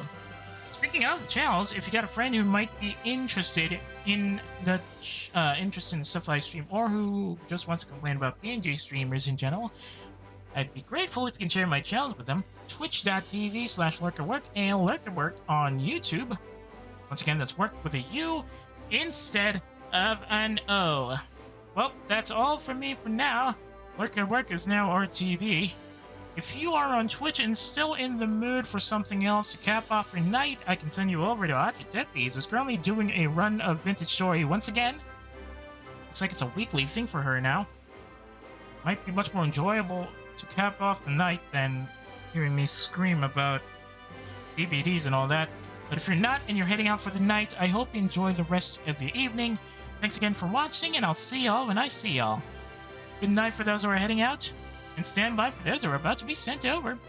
Speaking of channels, if you got a friend who might be interested in the stuff I stream, or who just wants to complain about PNG streamers in general, I'd be grateful if you can share my channels with them. Twitch.tv/lurkerwork and lurkerwork on YouTube. Once again, that's work with a U instead of an O. Well, that's all from me for now. Lurkerwork is now RTV. If you are on Twitch and still in the mood for something else to cap off your night, I can send you over to DBDs, who's currently doing a run of Vintage Story once again. Looks like it's a weekly thing for her now. Might be much more enjoyable to cap off the night than hearing me scream about DBDs and all that. But if you're not and you're heading out for the night, I hope you enjoy the rest of the evening. Thanks again for watching, and I'll see y'all when I see y'all. Good night for those who are heading out, and stand by for those who are about to be sent over.